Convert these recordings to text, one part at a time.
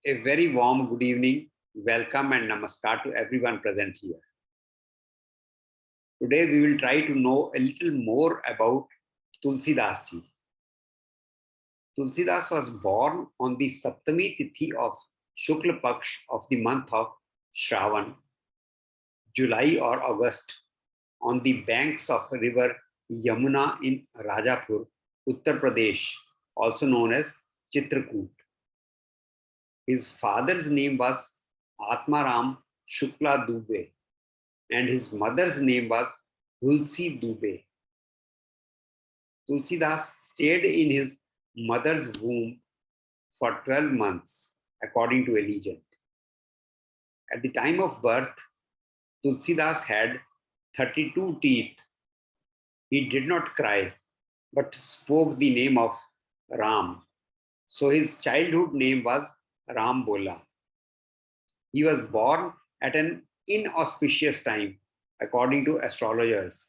A very warm good evening, welcome and namaskar to everyone present here. Today we will try to know a little more about Tulsidas ji. Tulsidas was born on the Saptami Tithi of Shukla Paksh of the month of Shravan, July or August, on the banks of river Yamuna in Rajapur, Uttar Pradesh, also known as Chitrakoot. His father's name was Atmaram Shukla Dubey and his mother's name was Tulsi Dubey. Tulsidas stayed in his mother's womb for 12 months, according to a legend. At the time of birth, Tulsidas had 32 teeth. He did not cry, but spoke the name of Ram. So his childhood name was Ram Bola. He was born at an inauspicious time, according to astrologers,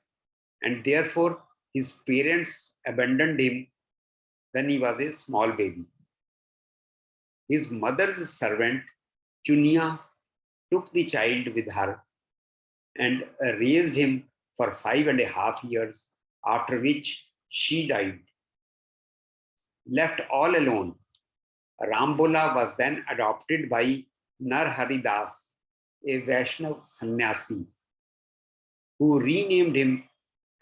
and therefore his parents abandoned him when he was a small baby. His mother's servant, Chunia, took the child with her and raised him for 5.5 years, after which she died. Left all alone, Rambola was then adopted by Narhari Das, a Vaishnav sannyasi, who renamed him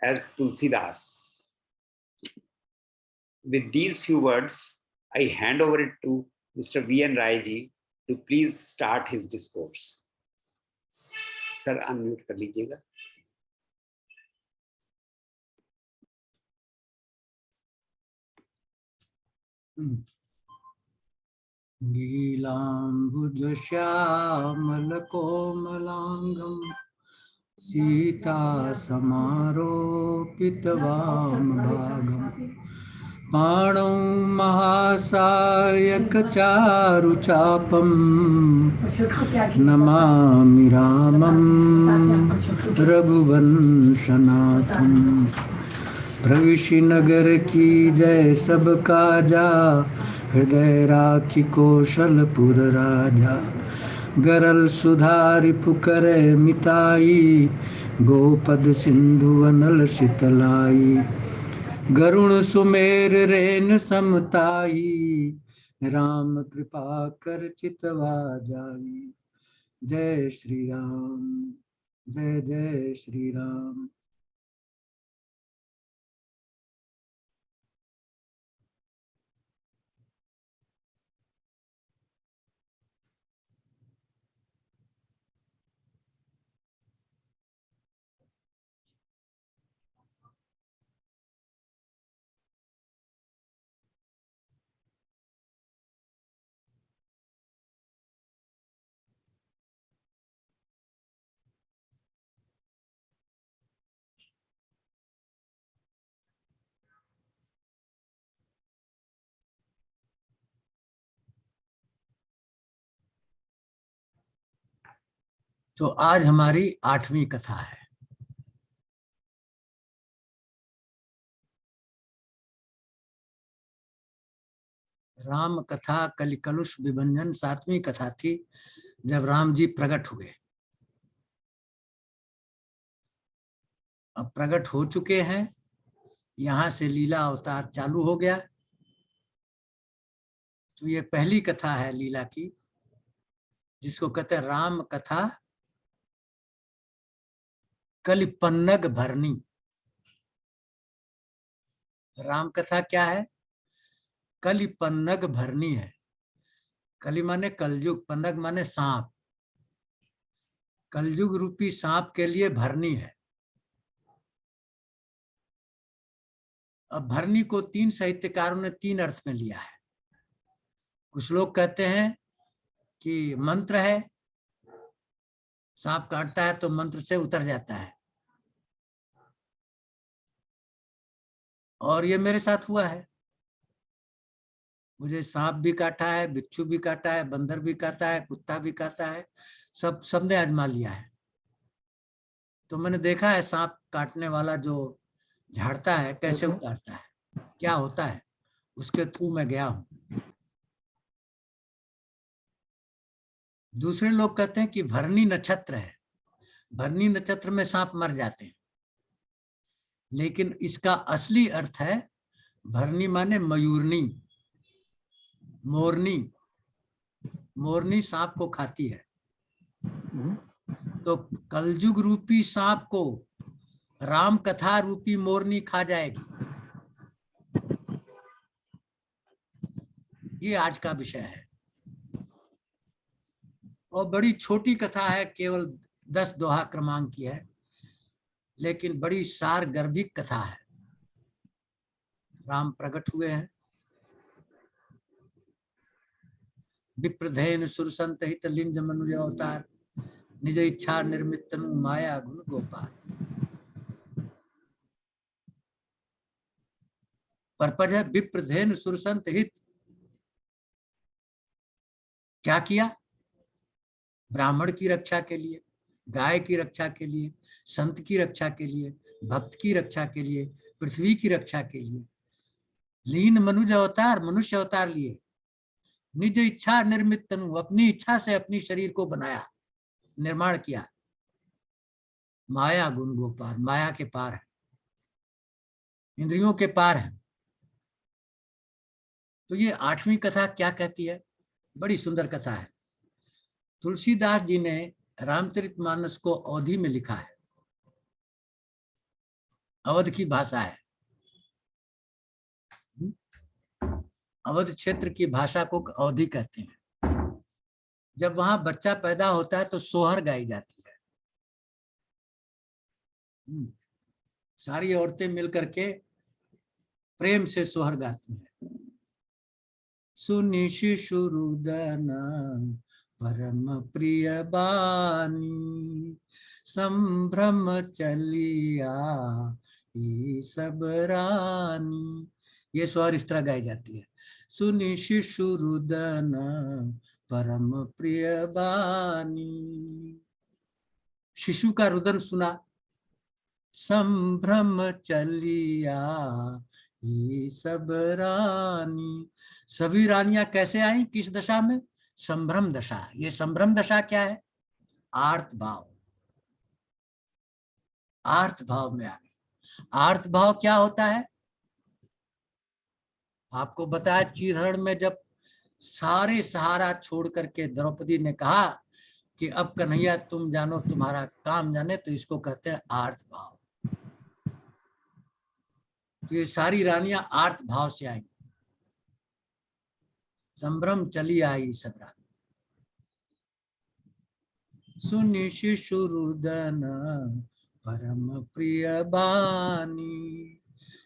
as Tulsidas. With these few words, I hand over it to Mr. V.N. Rai ji to please start his discourse. Sir, unmute कर लीजिएगा. गीलाम्बुजश्यामलकोमलाङ्गं सीतासमारोपितवामभागं पाणौ महासायकचारुचापं नमामि रामं रघुवंशनाथं. प्रविशि नगर की जय सब काजा, हृदय राखी कौशलपुर राजा. गरल सुधारि पुकरे मिताई, गोपद सिंधु अनल शीतलाई. Garuda Sumer rain समताई, Ram कृपा कर चितवा जाई. जय श्री राम, जय जय श्री राम. तो आज हमारी 8वीं कथा है. राम कथा कलिकलुष विभंजन 7वीं कथा थी, जब राम जी प्रकट हुए. अब प्रकट हो चुके हैं, यहां से लीला अवतार चालू हो गया. तो ये पहली कथा है लीला की, जिसको कहते हैं राम कथा कलिपन्नग भरनी. राम कथा क्या है? कलिपन्नग भरनी है. कलि माने कलयुग, पन्नग माने सांप. कलयुग रूपी सांप के लिए भरनी है. अब भरनी को 3 साहित्यकारों ने 3 अर्थ में लिया है. कुछ लोग कहते हैं कि मंत्र है, सांप काटता है तो मंत्र से उतर जाता है. और ये मेरे साथ हुआ है. मुझे सांप भी काटा है, बिच्छू भी काटा है, बंदर भी काटा है, कुत्ता भी काटा है. सबने आजमा लिया है. तो मैंने देखा है सांप काटने वाला जो झाड़ता है कैसे उतारता है, क्या होता है. उसके थ्रू मैं गया हूं. दूसरे लोग कहते हैं कि भरनी नक्षत्र है, भरनी नक्षत्र में सांप मर जाते हैं, लेकिन इसका असली अर्थ है भरनी माने मयूरनी, मोरनी, मोरनी सांप को खाती है। तो कलयुग रूपी सांप को राम कथा रूपी मोरनी खा जाएगी। ये आज का विषय है और बड़ी छोटी कथा है, केवल 10 दोहा क्रमांक की है, लेकिन बड़ी सार गर्भिक कथा है। राम प्रकट हुए हैं, विप्रधेन सुरसंत हित लिंज मनुज अवतार, निज इच्छा निर्मित तनु माया गुण गोपाल। पर्पज है विप्रधेन सुरसंत हित। क्या किया? ब्राह्मण की रक्षा के लिए, गाय की रक्षा के लिए, संत की रक्षा के लिए, भक्त की रक्षा के लिए, पृथ्वी की रक्षा के लिए लीन मनुज अवतार, मनुष्य अवतार लिए। निज इच्छा निर्मित तनु, अपनी इच्छा से अपनी शरीर को बनाया, निर्माण किया। माया गुण गोपाल, माया के पार है, इंद्रियों के पार है। तो ये 8वीं कथा क्या कहती है? बड़ी सुंदर कथा है। तुलसीदास जी ने रामचरितमानस को अवधी में लिखा है, अवध की भाषा है, अवध क्षेत्र की भाषा को अवधी कहते हैं। जब वहां बच्चा पैदा होता है तो सोहर गाई जाती है। सारी औरतें मिलकर के प्रेम से सोहर गाती हैं। सुनि शिशु रुदन परम प्रिय बानी, संभ्रम चलिया ये सब रानी। ये स्वर इस तरह गाई जाती है। सुनि शिशु रुदन परम प्रिय बानी, शिशु का रुदन सुना, संभ्रम चलिया ये सब रानी। सभी रानियां कैसे आई, किस दशा में? संभ्रम दशा। ये संभ्रम दशा क्या है? आर्त भाव, आर्त भाव में आ गई। आर्त भाव क्या होता है? आपको बताया चीरहरण में जब सारे सहारा छोड़ करके द्रौपदी ने कहा कि अब कन्हैया तुम जानो, तुम्हारा काम जाने, तो इसको कहते हैं आर्त भाव। तो ये सारी रानियां आर्त भाव से आई। संभ्रम चली आई सब रानी। सुनि शिशु रुदन परम प्रिय बानी,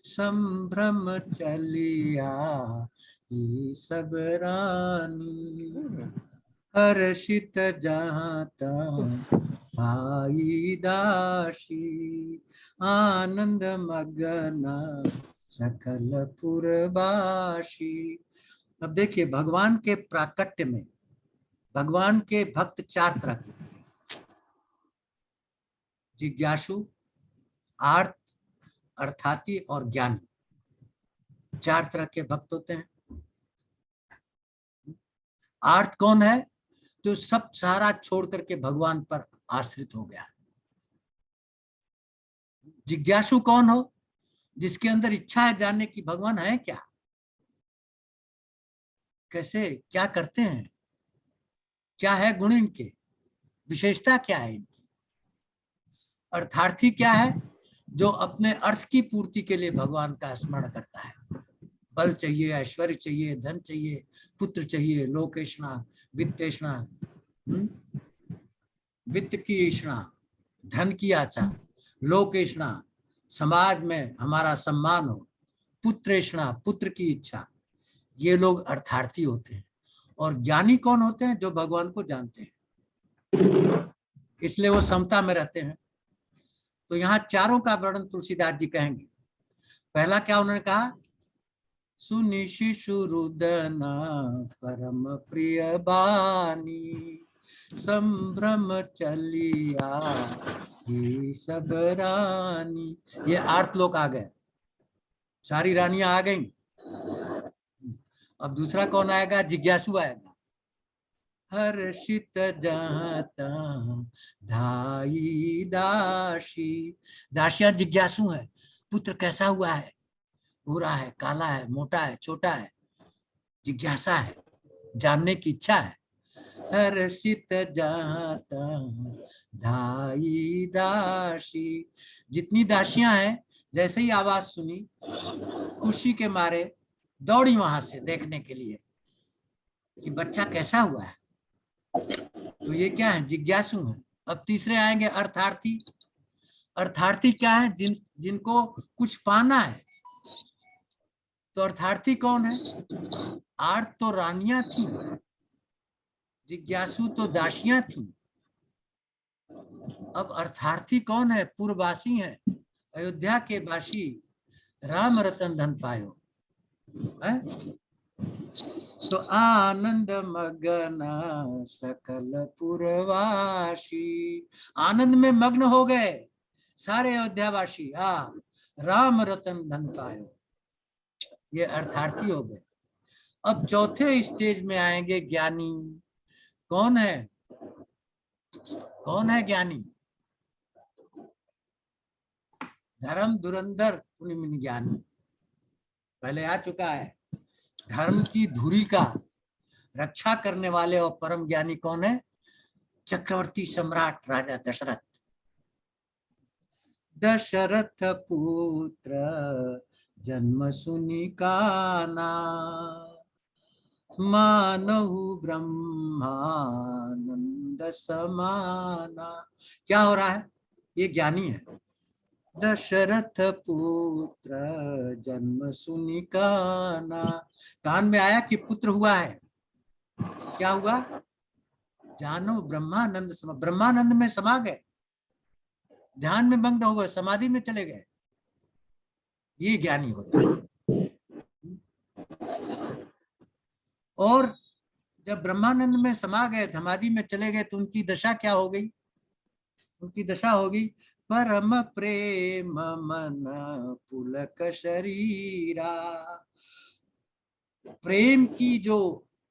संभ्रम चलिया ये सब रानी। हर्षित जहाँ तहाँ आई दासी, आनंद मगन सकल पुरबासी। अब देखिए, भगवान के प्राकट्य में भगवान के भक्त 4 तरह के होते हैं। जिज्ञासु, आर्त, अर्थाती और ज्ञानी। 4 तरह के भक्त होते हैं। आर्त कौन है? जो सब सारा छोड़ करके भगवान पर आश्रित हो गया। जिज्ञासु कौन हो? जिसके अंदर इच्छा है जानने की भगवान है क्या, कैसे, क्या करते हैं, क्या है गुण इनके, विशेषता क्या है इनकी। अर्थार्थी क्या है? जो अपने अर्थ की पूर्ति के लिए भगवान का स्मरण करता है। बल चाहिए, ऐश्वर्य चाहिए, धन चाहिए, पुत्र चाहिए, लोकेशना, वित्तेषणा, वित्त की ईष्णा, धन की आचा, लोकेशना, समाज में हमारा सम्मान हो, पुत्रेषणा, पुत्र की इच्छा। ये लोग अर्थार्थी होते हैं। और ज्ञानी कौन होते हैं? जो भगवान को जानते हैं, इसलिए वो समता में रहते हैं। तो यहाँ चारों का वर्णन तुलसीदास जी कहेंगे। पहला क्या उन्होंने कहा? सुनि शिशु रुदन परम प्रिय बानी, संभ्रम चलिया ये सब रानी। ये आर्त लोग आ गए, सारी रानियां आ गई। अब दूसरा कौन आएगा? जिज्ञासु आएगा। हर्षित जहाँ तहाँ धाई दासी। दासियां जिज्ञासु है, पुत्र कैसा हुआ है, गोरा है, काला है, मोटा है, छोटा है, जिज्ञासा है, जानने की इच्छा है। हर्षित जहाँ तहाँ धाई दासी। जितनी दासियां हैं, जैसे ही आवाज सुनी खुशी के मारे दौड़ी वहां से देखने के लिए कि बच्चा कैसा हुआ है। तो ये क्या है, जिज्ञासु है। अब तीसरे आएंगे अर्थार्थी। अर्थार्थी क्या है, जिनको कुछ पाना है। तो अर्थार्थी कौन है, आर्त तो रानियां थी, जिज्ञासु तो दासियां थी। अब अर्थार्थी कौन है, पूर्ववासी है, अयोध्या के वासी, राम रतन धन पायो है? तो आनंद मगन सकल पुरवासी। आनंद में मग्न हो गए सारे अयोध्यावासी। राम रतन धन पायो, ये अर्थार्थी हो गए। अब चौथे स्टेज में आएंगे ज्ञानी। कौन है, कौन है ज्ञानी? धर्म धुरंधर पुण्य ज्ञानी पहले आ चुका है। धर्म की धुरी का रक्षा करने वाले और परम ज्ञानी कौन है? चक्रवर्ती सम्राट राजा दशरथ। दशरथ पुत्र जन्म सुनि काना, मानहु ब्रह्मानंद समाना। क्या हो रहा है, ये ज्ञानी है। दशरथ पुत्र जन्म सुनि काना, कान में आया कि पुत्र हुआ है। क्या हुआ? जानो ब्रह्मानंद समा, ब्रह्मानंद में समा गए, ध्यान में मग्न हो गए, समाधि में चले गए। ये ज्ञानी होता है। और जब ब्रह्मानंद में समा गए, समाधि में चले गए, तो उनकी दशा क्या हो गई? उनकी दशा होगी परम प्रेम मन पुलक शरीरा। प्रेम की जो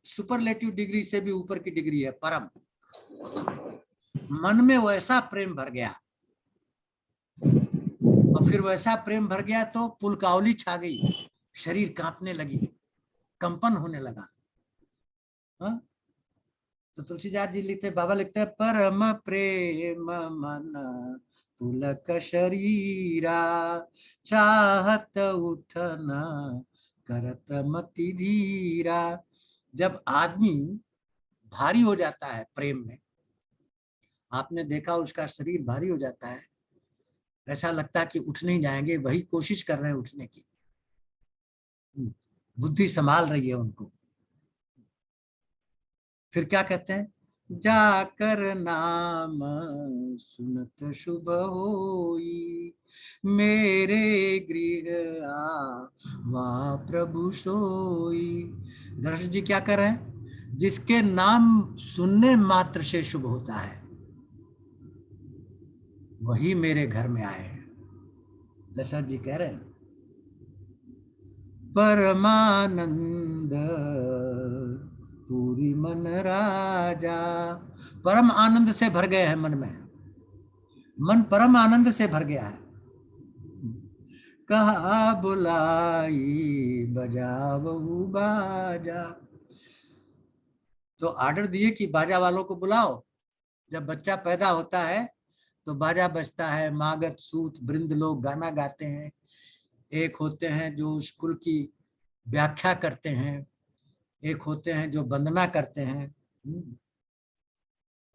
सुपरलेटिव डिग्री से भी ऊपर की डिग्री है, परम। मन में वैसा प्रेम भर गया, और फिर वैसा प्रेम भर गया तो पुलकावली छा गई, शरीर कांपने लगी, कंपन होने लगा। हा? तो तुलसीदास जी लिखते, बाबा लिखते हैं, परम प्रेम मन पुलक शरीरा, चाहत उठना करत मति धीरा। जब आदमी भारी हो जाता है प्रेम में, आपने देखा उसका शरीर भारी हो जाता है, ऐसा लगता है कि उठ नहीं जाएंगे, वही कोशिश कर रहे हैं उठने की, बुद्धि संभाल रही है उनको। फिर क्या कहते हैं, जाकर नाम सुनत शुभ होई, मेरे गृह आवा प्रभु सोई। दर्शन जी क्या कर रहे हैं, जिसके नाम सुनने मात्र से शुभ होता है, वही मेरे घर में आए हैं। दशरथ जी कह रहे हैं, परमानंद पूरी मन राजा। परम आनंद से भर गए हैं मन में, मन परम आनंद से भर गया है। कहा बुलाई बजावहु बाजा, तो ऑर्डर दिए कि बाजा वालों को बुलाओ। जब बच्चा पैदा होता है तो बाजा बजता है, मागत सूत वृंद लोग गाना गाते हैं। एक होते हैं जो स्कूल की व्याख्या करते हैं, एक होते हैं जो वंदना करते हैं।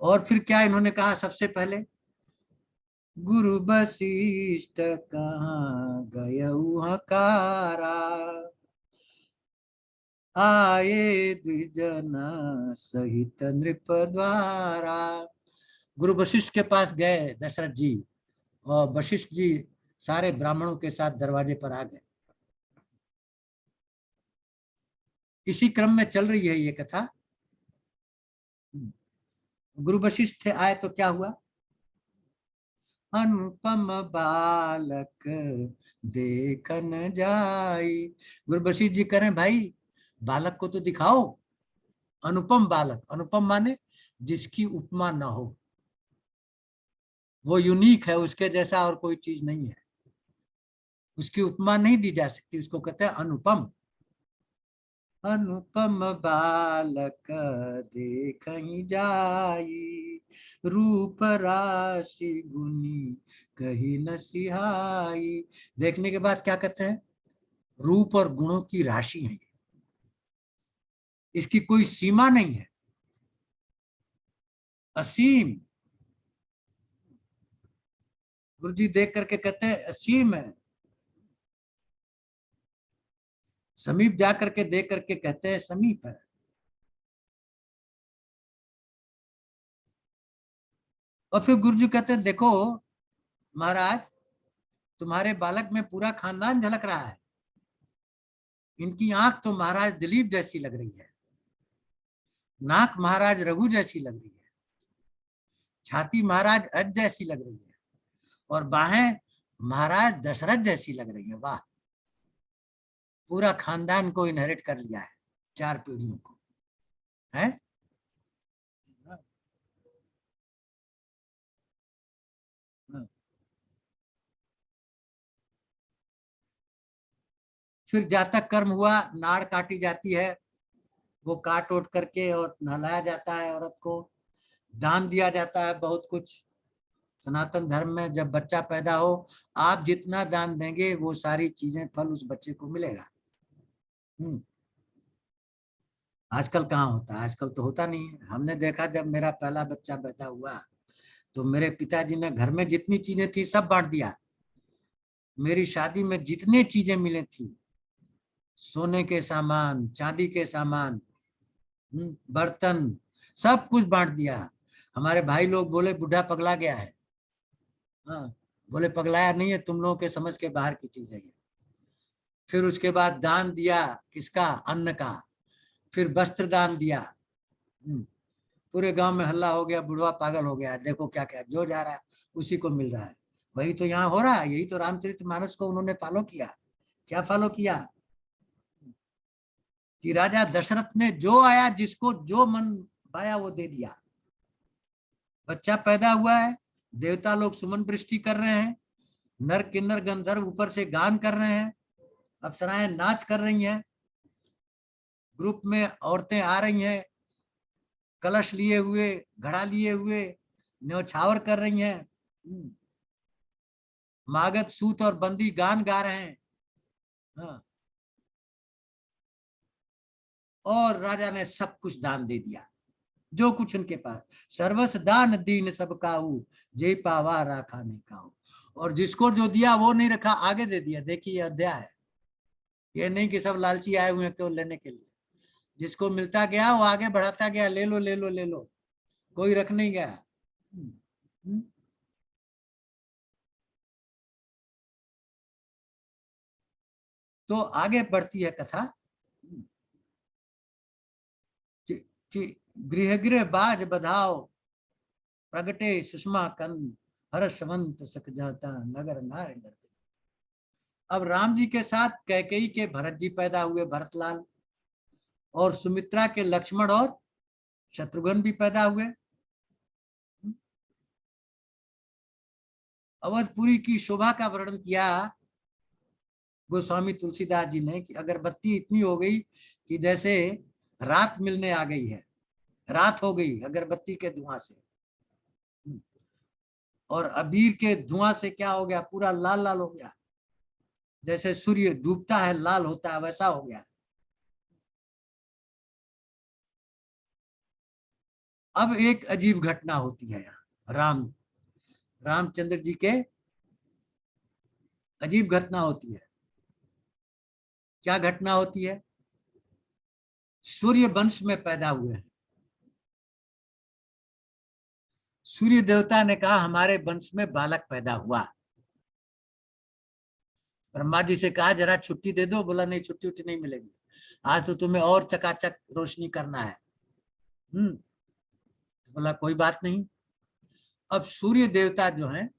और फिर क्या इन्होंने कहा, सबसे पहले गुरु वशिष्ठ कहाँ गयऊ हकारा, आए द्विजन सहित नृप द्वारा। गुरु वशिष्ठ के पास गए दशरथ जी, और वशिष्ठ जी सारे ब्राह्मणों के साथ दरवाजे पर आ गए। इसी क्रम में चल रही है ये कथा। गुरु वशिष्ठ आए तो क्या हुआ, अनुपम बालक देखन जाई। गुरु वशिष्ठ जी करें, भाई बालक को तो दिखाओ। अनुपम बालक, अनुपम माने जिसकी उपमा न हो, वो यूनिक है, उसके जैसा और कोई चीज नहीं है, उसकी उपमा नहीं दी जा सकती, उसको कहते हैं अनुपम। अनुपम बालक देखहि जाई, रूप राशि गुनी कही न सिहाई। देखने के बाद क्या कहते हैं, रूप और गुणों की राशि है, इसकी कोई सीमा नहीं है, असीम। गुरु जी देख करके कहते हैं असीम है। समीप जा करके देख करके कहते हैं समीप है। और फिर गुरु जी कहते हैं देखो महाराज, तुम्हारे बालक में पूरा खानदान झलक रहा है। इनकी आंख तो महाराज दिलीप जैसी लग रही है, नाक महाराज रघु जैसी लग रही है, छाती महाराज अज जैसी लग रही है, और बाहें महाराज दशरथ जैसी लग रही है। वाह, पूरा खानदान को इनहेरिट कर लिया है, 4 पीढ़ियों को है। फिर जातक कर्म हुआ, नाड़ काटी जाती है, वो काट ओट करके और नहलाया जाता है औरत को, दान दिया जाता है बहुत कुछ। सनातन धर्म में जब बच्चा पैदा हो, आप जितना दान देंगे वो सारी चीजें फल उस बच्चे को मिलेगा। आजकल कहाँ होता है, आजकल तो होता नहीं है। हमने देखा जब मेरा पहला बच्चा पैदा हुआ तो मेरे पिताजी ने घर में जितनी चीजें थी सब बांट दिया। मेरी शादी में जितनी चीजें मिली थी, सोने के सामान, चांदी के सामान, बर्तन, सब कुछ बांट दिया। हमारे भाई लोग बोले बुढ़ा पगला गया है। हाँ, बोले पगलाया नहीं है, तुम लोगों के समझ के बाहर की चीज है ये। फिर उसके बाद दान दिया, किसका, अन्न का। फिर वस्त्र दान दिया। पूरे गांव में हल्ला हो गया, बुढ़वा पागल हो गया, देखो क्या क्या जो जा रहा है उसी को मिल रहा है। वही तो यहाँ हो रहा है, यही तो रामचरितमानस को उन्होंने फॉलो किया। क्या फॉलो किया कि राजा दशरथ ने जो आया, जिसको जो मन पाया वो दे दिया। बच्चा पैदा हुआ है, देवता लोग सुमन वृष्टि कर रहे हैं, नर किन्नर गंधर्व ऊपर से गान कर रहे हैं, अप्सराएं नाच कर रही हैं, ग्रुप में औरतें आ रही हैं कलश लिए हुए, घड़ा लिए हुए, न्यौछावर कर रही हैं, मागध सूत और बंदी गान गा रहे हैं। हाँ। और राजा ने सब कुछ दान दे दिया, जो कुछ उनके पास, सर्वस दान दीन सब काऊ, जय पावा राखा नहीं काऊ। और जिसको जो दिया वो नहीं रखा, आगे दे दिया। देखिए अध्याय है, ये नहीं कि सब लालची आए हुए हैं केवल लेने के लिए। जिसको मिलता गया वो आगे बढ़ाता गया, ले लो ले लो ले लो, कोई रख नहीं गया। तो आगे बढ़ती है कथा कि गृह गृह बाज बधाओ, प्रगटे सुषमा कंद, हर्षवंत सक जाता नगर नार डरते। अब राम जी के साथ कैकेयी के भरत जी पैदा हुए, भरतलाल, और सुमित्रा के लक्ष्मण और शत्रुघ्न भी पैदा हुए। अवधपुरी की शोभा का वर्णन किया गोस्वामी तुलसीदास जी ने कि अगरबत्ती इतनी हो गई कि जैसे रात मिलने आ गई है, रात हो गई अगरबत्ती के धुआं से। और अबीर के धुआं से क्या हो गया, पूरा लाल लाल हो गया, जैसे सूर्य डूबता है लाल होता है वैसा हो गया। अब एक अजीब घटना होती है यहाँ, रामचंद्र जी के अजीब घटना होती है। क्या घटना होती है, सूर्य वंश में पैदा हुए हैं। सूर्य देवता ने कहा हमारे वंश में बालक पैदा हुआ। ब्रह्मा जी से कहा जरा छुट्टी दे दो, बोला नहीं छुट्टी उट्टी नहीं मिलेगी, आज तो तुम्हें और चकाचक रोशनी करना है। बोला कोई बात नहीं। अब सूर्य देवता जो हैं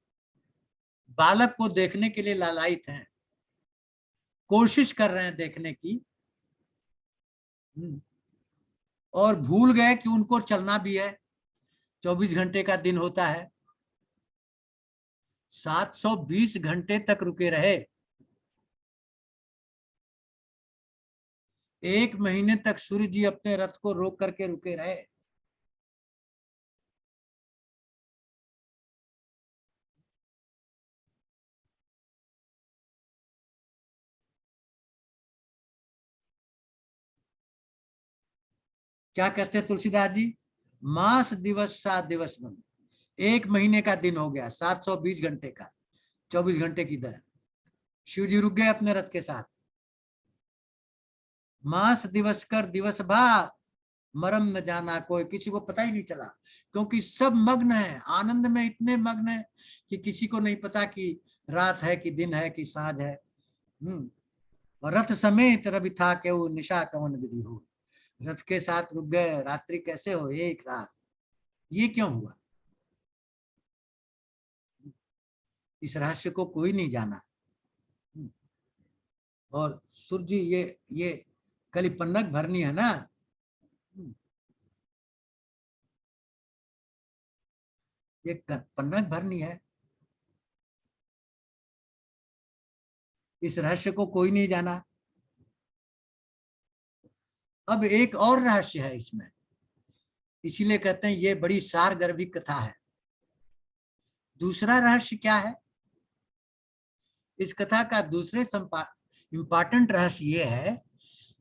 बालक को देखने के लिए लालायित हैं, कोशिश कर रहे हैं देखने की। और भूल गए कि उनको चलना भी है, 24 घंटे का दिन होता है। 720 घंटे तक रुके रहे। 1 महीने तक सूर्य जी अपने रथ को रोक करके रुके रहे। क्या कहते हैं तुलसीदास जी? मास दिवस 7 दिवस बन, 1 महीने का दिन हो गया, 720 घंटे का, 24 घंटे की दर। शिव जी रुक गए अपने रथ के साथ। मास दिवस कर दिवस भा, मरम न जाना कोई, किसी को पता ही नहीं चला, क्योंकि सब मग्न है, आनंद में इतने मग्न है कि किसी को नहीं पता कि रात है कि दिन है कि साँझ है। रथ समेत रवि था के वो निशा कवन विधि हो। रथ के साथ रुक गए, रात्रि कैसे हो, एक रात। ये क्यों हुआ? इस रहस्य को कोई नहीं जाना। और सूर्य जी ये कली पन्नग भरनी है ना, ये पन्नग भरनी है। इस रहस्य को कोई नहीं जाना। अब एक और रहस्य है इसमें, इसीलिए कहते हैं ये बड़ी सारगर्भी कथा है। दूसरा रहस्य क्या है इस कथा का? दूसरे इंपॉर्टेंट रहस्य ये है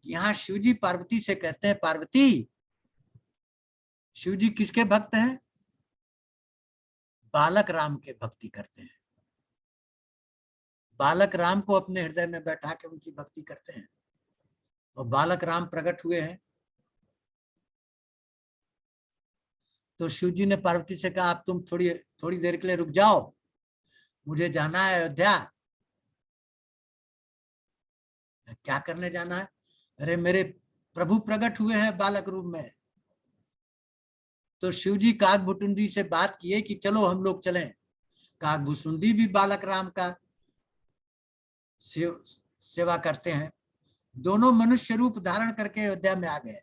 कि यहाँ शिवजी पार्वती से कहते हैं, पार्वती, शिवजी किसके भक्त हैं? बालक राम के भक्ति करते हैं। बालक राम को अपने हृदय में बैठा के उनकी भक्ति करते हैं। और बालक राम प्रकट हुए हैं। तो शिव जी ने पार्वती से कहा, आप तुम थोड़ी देर के लिए रुक जाओ, मुझे जाना है अयोध्या। क्या करने जाना है? अरे मेरे प्रभु प्रकट हुए हैं बालक रूप में। तो शिव जी काकभुसुंडी से बात किए कि चलो हम लोग चलें। काकभुसुंडी भी बालक राम का सेवा करते हैं। दोनों मनुष्य रूप धारण करके अयोध्या में आ गए,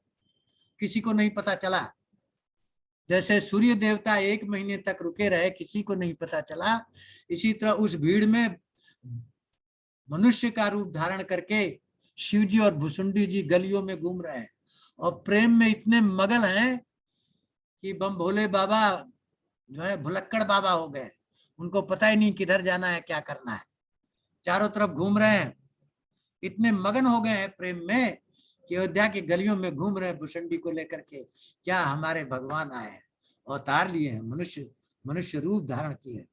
किसी को नहीं पता चला। जैसे सूर्य देवता 1 महीने तक रुके रहे, किसी को नहीं पता चला, इसी तरह उस भीड़ में मनुष्य का रूप धारण करके शिव जी और भुसुंडी जी गलियों में घूम रहे हैं और प्रेम में इतने मगन हैं कि बम भोले बाबा जो है भुलक्कड़ बाबा हो गए। उनको पता ही नहीं किधर जाना है, क्या करना है, चारों तरफ घूम रहे हैं। इतने मगन हो गए हैं प्रेम में कि अयोध्या की गलियों में घूम रहे हैं भुसुंडी को लेकर के। क्या हमारे भगवान आए हैं, अवतार लिए हैं, मनुष्य रूप धारण किए।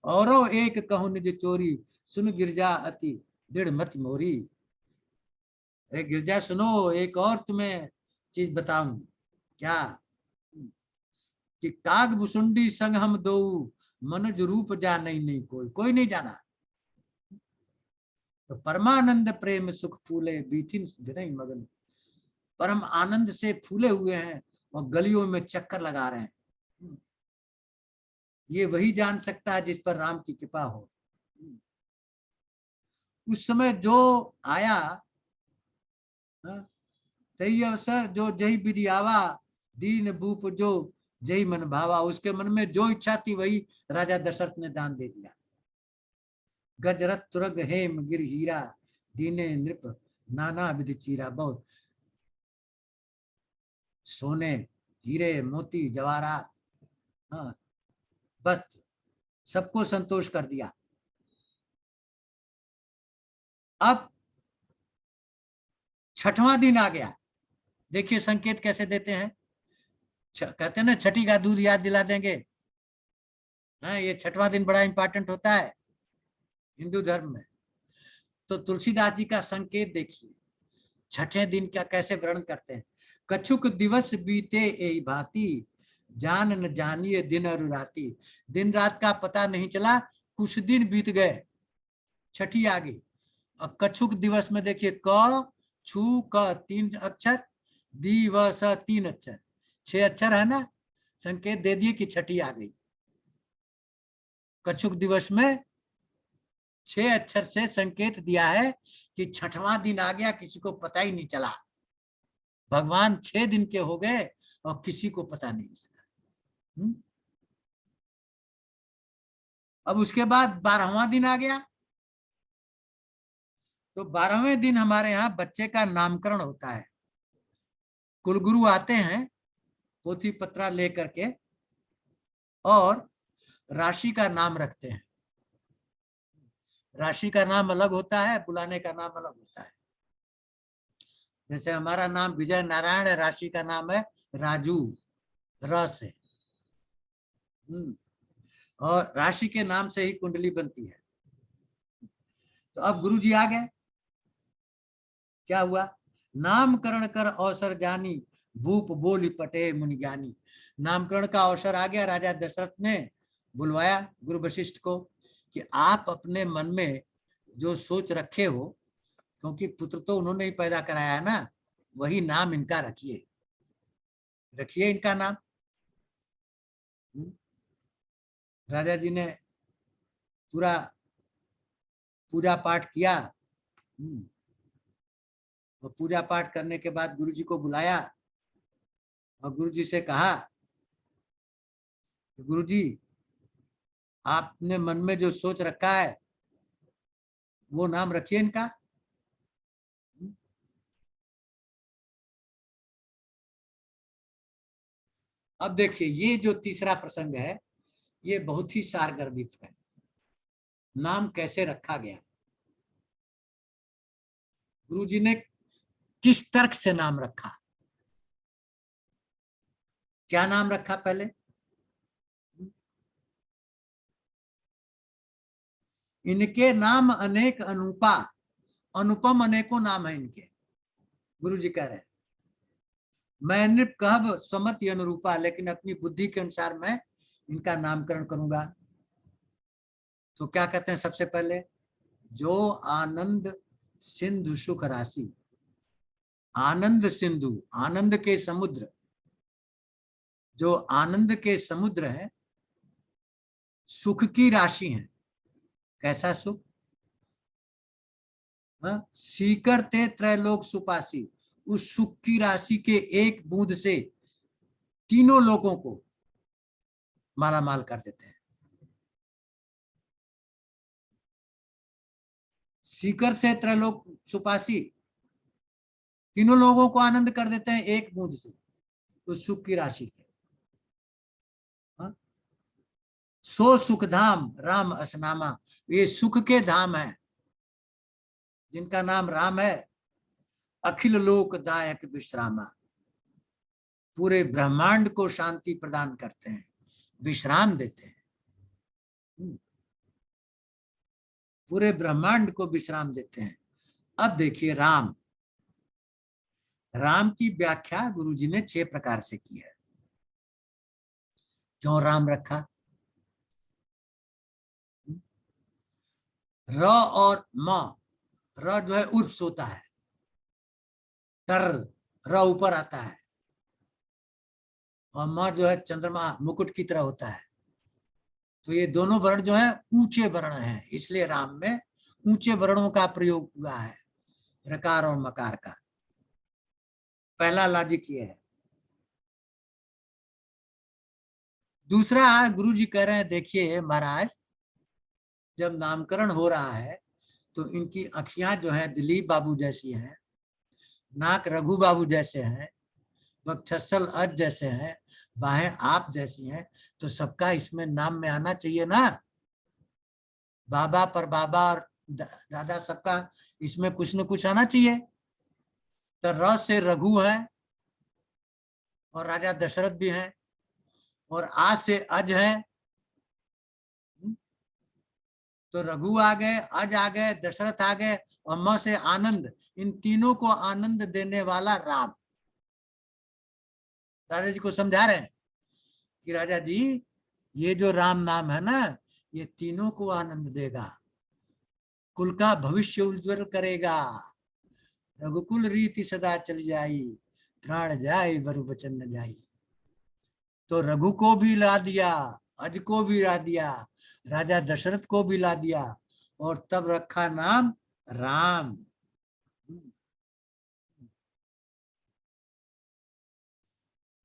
औरो एक कहूं निज चोरी, सुन गिरजा अति दृढ़ मत मोरी। अरे गिरजा सुनो, एक और तुम्हें चीज बताऊं। क्या? कि काग भुसुंडी संग हम दो, मनुज रूप जा नहीं कोई नहीं जाना। तो परमानंद प्रेम सुख फूले, बीथिन धीरहि मगन। परम आनंद से फूले हुए हैं और गलियों में चक्कर लगा रहे हैं। ये वही जान सकता है जिस पर राम की कृपा हो। उस समय जो आया तही अवसर, जो जही विधि आवा, दीन भूप जो जही मन भावा। उसके मन में जो इच्छा थी वही राजा दशरथ ने दान दे दिया। गजरथ तुरग हेम गिर हीरा, दीने नृप नाना विधि चीरा। बहुत सोने, हीरे, मोती, जवाहरात, हाँ, बस सबको संतोष कर दिया। अब 6वां दिन आ गया। देखिए संकेत कैसे देते हैं। कहते हैं ना, छठी का दूध याद दिला देंगे। हाँ, ये 6वां दिन बड़ा इंपॉर्टेंट होता है हिंदू धर्म में। तो तुलसीदास जी का संकेत देखिए, 6ठे दिन का कैसे वर्णन करते हैं। कछुक दिवस बीते एही भांति, जान न जानिए दिन और राती। दिन रात का पता नहीं चला, कुछ दिन बीत गए, छठी आ गई। और कछुक दिवस में देखिए, क छु क 3 अक्षर, दिवस 3 अक्षर, 6 अक्षर है ना। संकेत दे दिए कि छठी आ गई। कछुक दिवस में 6 अक्षर से संकेत दिया है कि 6वां दिन आ गया, किसी को पता ही नहीं चला। भगवान 6 दिन के हो गए और किसी को पता नहीं चला। अब उसके बाद 12वां दिन आ गया, तो 12वें दिन हमारे यहाँ बच्चे का नामकरण होता है। कुलगुरु आते हैं पोथी पत्रा लेकर के और राशि का नाम रखते हैं। राशि का नाम अलग होता है, बुलाने का नाम अलग होता है। जैसे हमारा नाम विजय नारायण है, राशि का नाम है राजू, र से। और राशि के नाम से ही कुंडली बनती है। तो अब गुरु जी आ गए, क्या हुआ? नामकरण कर अवसर जानी, भूप बोली पटे मुनि ज्ञानी। नामकरण का अवसर आ गया, राजा दशरथ ने बुलवाया गुरु वशिष्ठ को कि आप अपने मन में जो सोच रखे हो, क्योंकि पुत्र तो उन्होंने ही पैदा कराया है ना, वही नाम इनका रखिए, रखिए इनका नाम। राजा जी ने पूरा पूजा पाठ किया। और पूजा पाठ करने के बाद गुरु जी को बुलाया और गुरु जी से कहा, गुरु जी आपने मन में जो सोच रखा है वो नाम रखिए इनका। अब देखिए, ये जो तीसरा प्रसंग है ये बहुत ही सारगर्भित है। नाम कैसे रखा गया, गुरु जी ने किस तर्क से नाम रखा, क्या नाम रखा पहले? इनके नाम अनेक अनुपा, अनुपम अनेकों नाम है इनके। गुरु जी कह रहे हैं मैं नृप कहब स्वमति अनुरूपा, लेकिन अपनी बुद्धि के अनुसार मैं इनका नामकरण करूंगा। तो क्या कहते हैं सबसे पहले, जो आनंद सिंधु सुख राशि, आनंद सिंधु, आनंद के समुद्र, जो आनंद के समुद्र है, सुख की राशि है। कैसा सुख? सीकर ते त्रैलोक सुपासी, उस सुख की राशि के एक बूंद से तीनों लोगों को माला माल कर देते हैं। सीकर से त्रैलोक सुपासी, तीनों लोगों को आनंद कर देते हैं एक बूंद से, उस सुख की राशि के। सो सुख धाम राम असनामा, ये सुख के धाम है जिनका नाम राम है। अखिल लोक दायक विश्रामा, पूरे ब्रह्मांड को शांति प्रदान करते हैं, विश्राम देते हैं। पूरे ब्रह्मांड को विश्राम देते हैं। अब देखिए राम, राम की व्याख्या गुरुजी ने 6 प्रकार से की है। क्यों राम रखा? र और म, र जो है उर्फ होता है, तर र ऊपर आता है, और म जो है चंद्रमा मुकुट की तरह होता है। तो ये दोनों वर्ण जो है ऊंचे वर्ण हैं, इसलिए राम में ऊंचे वर्णों का प्रयोग हुआ है, रकार और मकार का। पहला लॉजिक ये है। दूसरा गुरु जी कह रहे हैं, देखिए महाराज, जब नामकरण हो रहा है तो इनकी अखियां जो है दिलीप बाबू जैसी हैं, नाक रघु बाबू जैसे हैं, वक्षस्थल अज जैसे हैं, बाहें आप जैसी हैं, तो सबका इसमें नाम में आना चाहिए ना। बाबा पर बाबा और दादा, सबका इसमें कुछ न कुछ आना चाहिए। तो र से रघु है और राजा दशरथ भी हैं, और आ से अज है, तो रघु आ गए, अज आ गए, दशरथ आ गए, और म से आनंद, इन तीनों को आनंद देने वाला राम। राजा जी को समझा रहे हैं कि राजा जी ये जो राम नाम है ना, ये तीनों को आनंद देगा, कुल का भविष्य उज्जवल करेगा, रघुकुल रीति सदा चल जाई, प्राण जाए बरु बचन न जाई। तो रघु को भी ला दिया, अज को भी ला दिया, राजा दशरथ को भी ला दिया, और तब रखा नाम राम।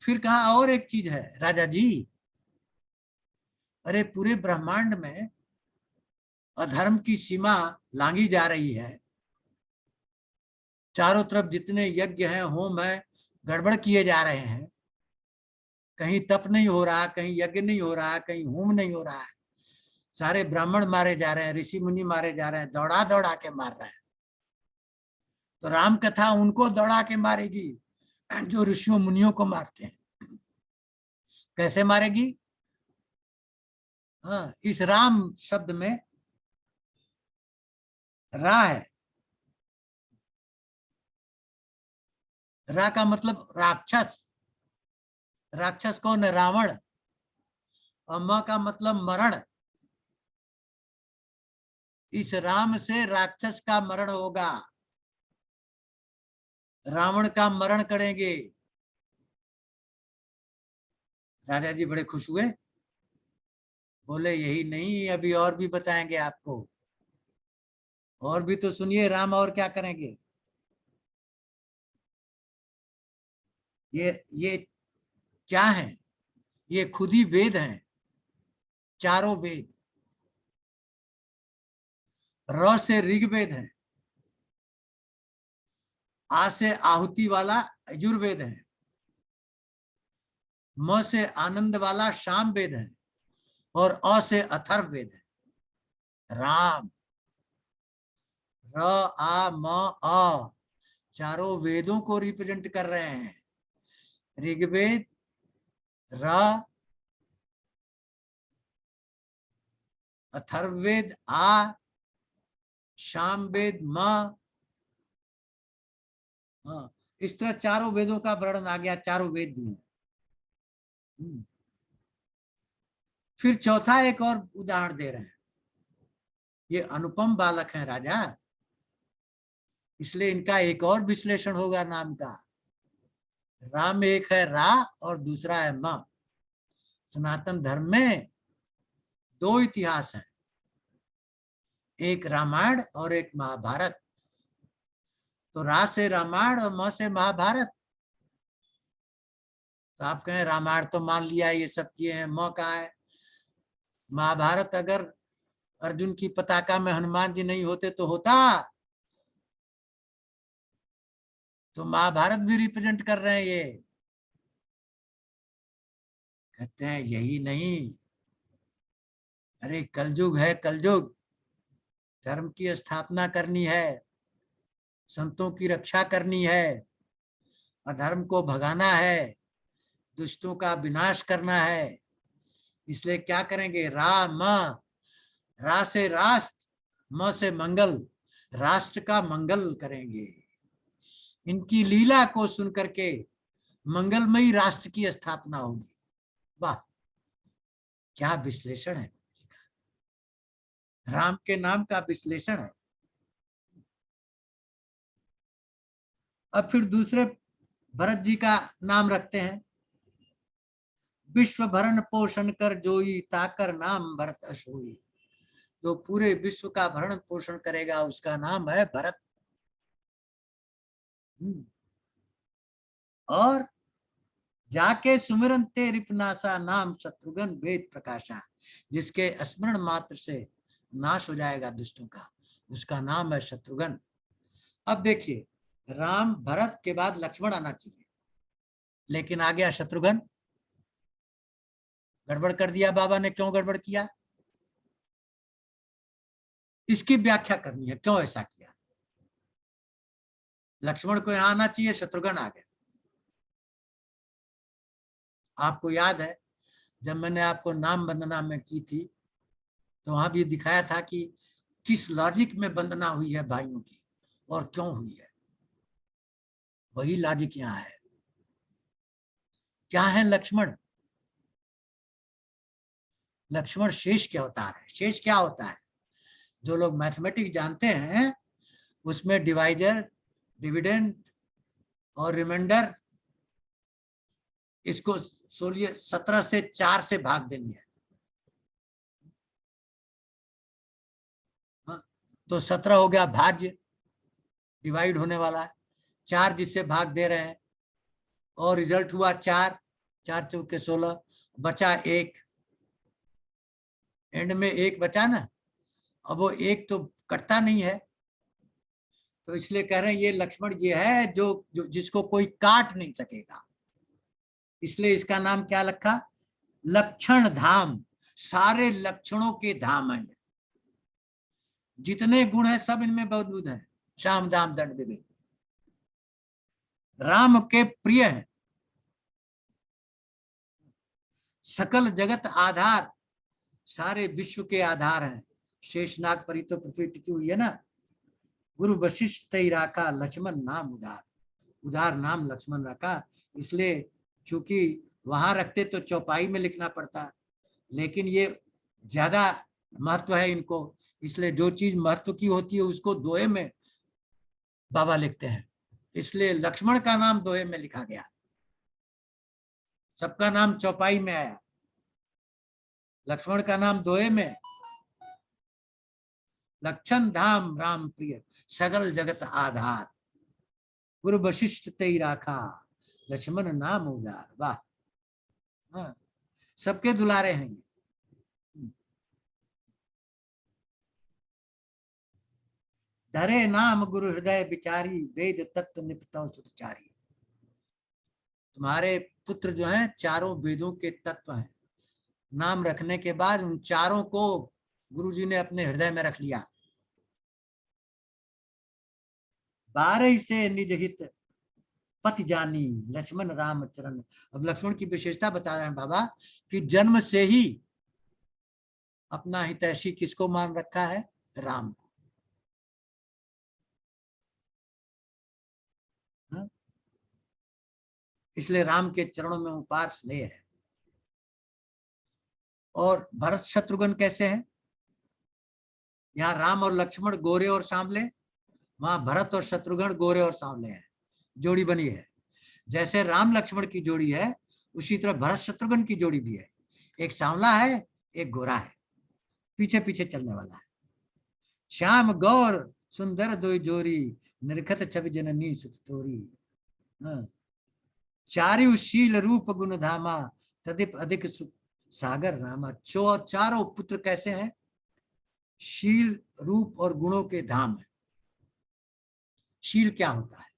फिर कहा और एक चीज है राजा जी, अरे पूरे ब्रह्मांड में अधर्म की सीमा लांघी जा रही है, चारों तरफ जितने यज्ञ हैं, होम है, गड़बड़ किए जा रहे हैं, कहीं तप नहीं हो रहा, कहीं यज्ञ नहीं हो रहा, कहीं होम नहीं हो रहा है, सारे ब्राह्मण मारे जा रहे हैं, ऋषि मुनि मारे जा रहे हैं, दौड़ा दौड़ा के मार रहे हैं। तो राम कथा उनको दौड़ा के मारेगी जो ऋषियों मुनियों को मारते हैं। कैसे मारेगी? हाँ, इस राम शब्द में रा है। रा का मतलब राक्षस। राक्षस कौन है? रावण। और म का मतलब मरण। इस राम से राक्षस का मरण होगा, रावण का मरण करेंगे। राजा जी बड़े खुश हुए, बोले यही नहीं, अभी और भी बताएंगे आपको, और भी तो सुनिए राम और क्या करेंगे। ये क्या है? ये खुद ही वेद हैं, चारों वेद। र से ऋग्वेद है, आ से आहुति वाला यजुर्वेद है, म से आनंद वाला शाम वेद है, और अ से अथर्व वेद है। राम, र आ म अ, चारों वेदों को रिप्रेजेंट कर रहे हैं। ऋग्वेद र, अथर्ववेद आ, सामवेद म। हाँ, इस तरह चारों वेदों का वर्णन आ गया, चारों वेद भी हैं। फिर चौथा एक और उदाहरण दे रहे हैं। ये अनुपम बालक है राजा, इसलिए इनका एक और विश्लेषण होगा नाम का। राम एक है रा और दूसरा है म। सनातन धर्म में दो इतिहास हैं, एक रामायण और एक महाभारत। तो रा से रामायण और म से महाभारत। तो आप कहें रामायण तो मान लिया, ये सब किए हैं, म कहाँ है? महाभारत अगर अर्जुन की पताका में हनुमान जी नहीं होते तो होता। तो महाभारत भी रिप्रेजेंट कर रहे हैं ये। कहते हैं यही नहीं, अरे कलयुग है, कलयुग। धर्म की स्थापना करनी है, संतों की रक्षा करनी है, अधर्म को भगाना है, दुष्टों का विनाश करना है। इसलिए क्या करेंगे? राम, रा से राष्ट्र, म से मंगल, राष्ट्र का मंगल करेंगे। इनकी लीला को सुन करके मंगलमयी राष्ट्र की स्थापना होगी। वाह, क्या विश्लेषण है! राम के नाम का विश्लेषण है। अब फिर दूसरे भरत जी का नाम रखते हैं। विश्व भरण पोषण कर जोई, ताकर नाम भरत अशोई। जो पूरे विश्व का भरण पोषण करेगा उसका नाम है भरत। और जाके सुमिरन ते रिपनासा, नाम शत्रुघ्न वेद प्रकाशा। जिसके स्मरण मात्र से नाश हो जाएगा दुष्टों का, उसका नाम है शत्रुघ्न। अब देखिए, राम भरत के बाद लक्ष्मण आना चाहिए, लेकिन आ गया शत्रुघ्न। गड़बड़ कर दिया बाबा ने। क्यों गड़बड़ किया? इसकी व्याख्या करनी है, क्यों ऐसा किया। लक्ष्मण को यहां आना चाहिए, शत्रुघ्न आ गया। आपको याद है जब मैंने आपको नाम वंदना में की थी, तो वहां भी दिखाया था कि किस लॉजिक में वंदना हुई है भाइयों की और क्यों हुई है। वही लॉजिक यहाँ है। क्या है लक्ष्मण? लक्ष्मण शेष के अवतार है। शेष क्या होता है? जो लोग मैथमेटिक्स जानते हैं उसमें डिवाइजर, डिविडेंड और रिमाइंडर, इसको 17 से 4 से भाग देनी है। हाँ, तो 17 हो गया भाज्य, डिवाइड होने वाला है। 4 जिससे भाग दे रहे हैं और रिजल्ट हुआ 4, 4 चौके 16, बचा 1, एंड में 1 बचा ना। अब वो 1 तो कटता नहीं है, तो इसलिए कह रहे हैं ये लक्ष्मण ये है जो जिसको कोई काट नहीं सकेगा, इसलिए इसका नाम क्या रखा? लक्षण धाम। सारे लक्षणों के धाम है, जितने गुण है सब इनमें मौजूद है। श्याम दाम दंड विवेक, राम के प्रिय है, सकल जगत आधार, सारे विश्व के आधार हैं। शेषनाग परी तो पृथ्वी टिकी हुई है ना। गुरु वशिष्ठ तई राखा, लक्ष्मण नाम उदार, उदार नाम लक्ष्मण रखा। इसलिए चूंकि वहां रखते तो चौपाई में लिखना पड़ता, लेकिन ये ज्यादा महत्व है इनको, इसलिए जो चीज महत्व की होती है उसको दोहे में बाबा लिखते हैं, इसलिए लक्ष्मण का नाम दोहे में लिखा गया, सबका नाम चौपाई में आया, लक्ष्मण का नाम दोहे में। लक्षण धाम राम प्रिय, सगल जगत आधार, गुरु वशिष्ठ तेई राखा, लक्ष्मण नाम उदार। वाह, हाँ, सबके दुलारे हैं ये। धरे नाम गुरु हृदय विचारी, वेद तत्व निपटौ सुतचारी। तुम्हारे पुत्र जो हैं चारों वेदों के तत्व हैं। नाम रखने के बाद उन चारों को गुरुजी ने अपने हृदय में रख लिया। 12 से निज हित पति जानी, लक्ष्मण राम चरण। अब लक्ष्मण की विशेषता बता रहे हैं बाबा कि जन्म से ही अपना हितैषी किसको मान रखा है? राम को। हाँ? इसलिए राम के चरणों में अपार स्नेह है। और भरत शत्रुघ्न कैसे हैं? यहाँ राम और लक्ष्मण गोरे और सांवले, वहां भरत और शत्रुघ्न गोरे और सांवले हैं, जोड़ी बनी है। जैसे राम लक्ष्मण की जोड़ी है, उसी तरह भरत शत्रुघ्न की जोड़ी भी है। एक सांवला है, एक गोरा है, पीछे पीछे चलने वाला है। श्याम गौर सुंदर दो जोरी, निरखत छवि जननी सुत तोरी। चारु शील रूप गुण धामा, तदिप अधिक सागर रामा। चारों पुत्र कैसे हैं? शील रूप और गुणों के धाम है। शील क्या होता है?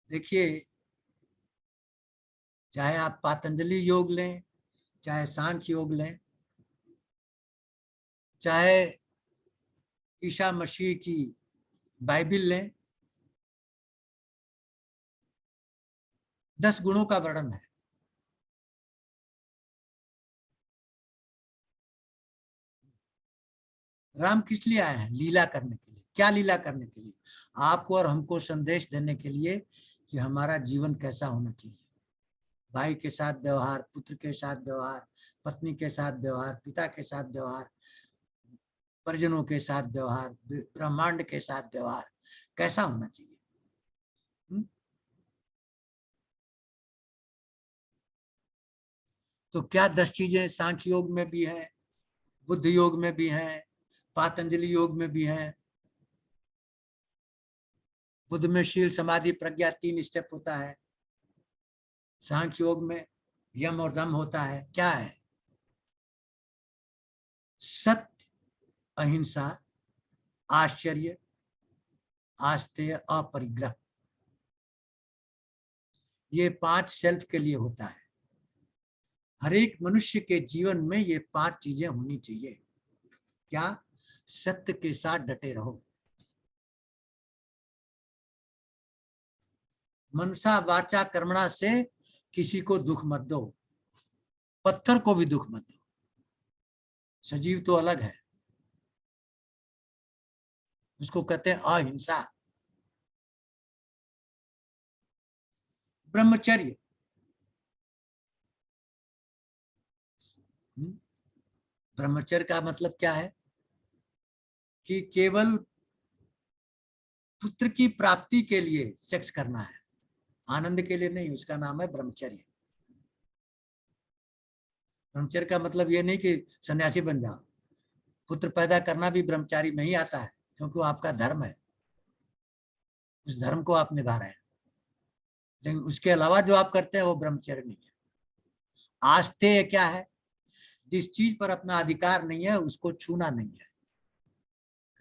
देखिए, चाहे आप पातंजलि योग लें, चाहे सांख्य योग लें, चाहे ईसा मसीह की बाइबिल लें, 10 गुणों का वर्णन है। राम किस लिए आए हैं? लीला करने के लिए। क्या लीला करने के लिए? आपको और हमको संदेश देने के लिए कि हमारा जीवन कैसा होना चाहिए। भाई के साथ व्यवहार, पुत्र के साथ व्यवहार, पत्नी के साथ व्यवहार, पिता के साथ व्यवहार, परिजनों के साथ व्यवहार, ब्रह्मांड के साथ व्यवहार कैसा होना चाहिए। तो क्या 10 चीजें सांख्य योग में भी है, बुद्ध योग में भी है, पातंजलि योग में भी है। बुद्ध में शील समाधि प्रज्ञा 3 स्टेप होता है। सांख्य योग में यम और दम होता है। क्या है? सत्य, अहिंसा, आश्चर्य, आस्तेय, अपरिग्रह। ये 5 सेल्फ के लिए होता है। हर एक मनुष्य के जीवन में ये 5 चीजें होनी चाहिए। क्या? सत्य के साथ डटे रहो, मनसा वाचा कर्मणा से किसी को दुख मत दो, पत्थर को भी दुख मत दो। सजीव तो अलग है, उसको कहते हैं अहिंसा। ब्रह्मचर्य, ब्रह्मचर्य का मतलब क्या है? कि केवल पुत्र की प्राप्ति के लिए सेक्स करना है, आनंद के लिए नहीं। उसका नाम है ब्रह्मचर्य। ब्रह्मचर्य का मतलब ये नहीं कि सन्यासी बन जाओ। पुत्र पैदा करना भी ब्रह्मचारी में ही आता है, क्योंकि वो आपका धर्म है। उस धर्म को आप निभा रहे हैं, लेकिन उसके अलावा जो आप करते हैं वो ब्रह्मचर्य नहीं है। आस्तेय क्या है? जिस चीज पर अपना अधिकार नहीं है उसको छूना नहीं है।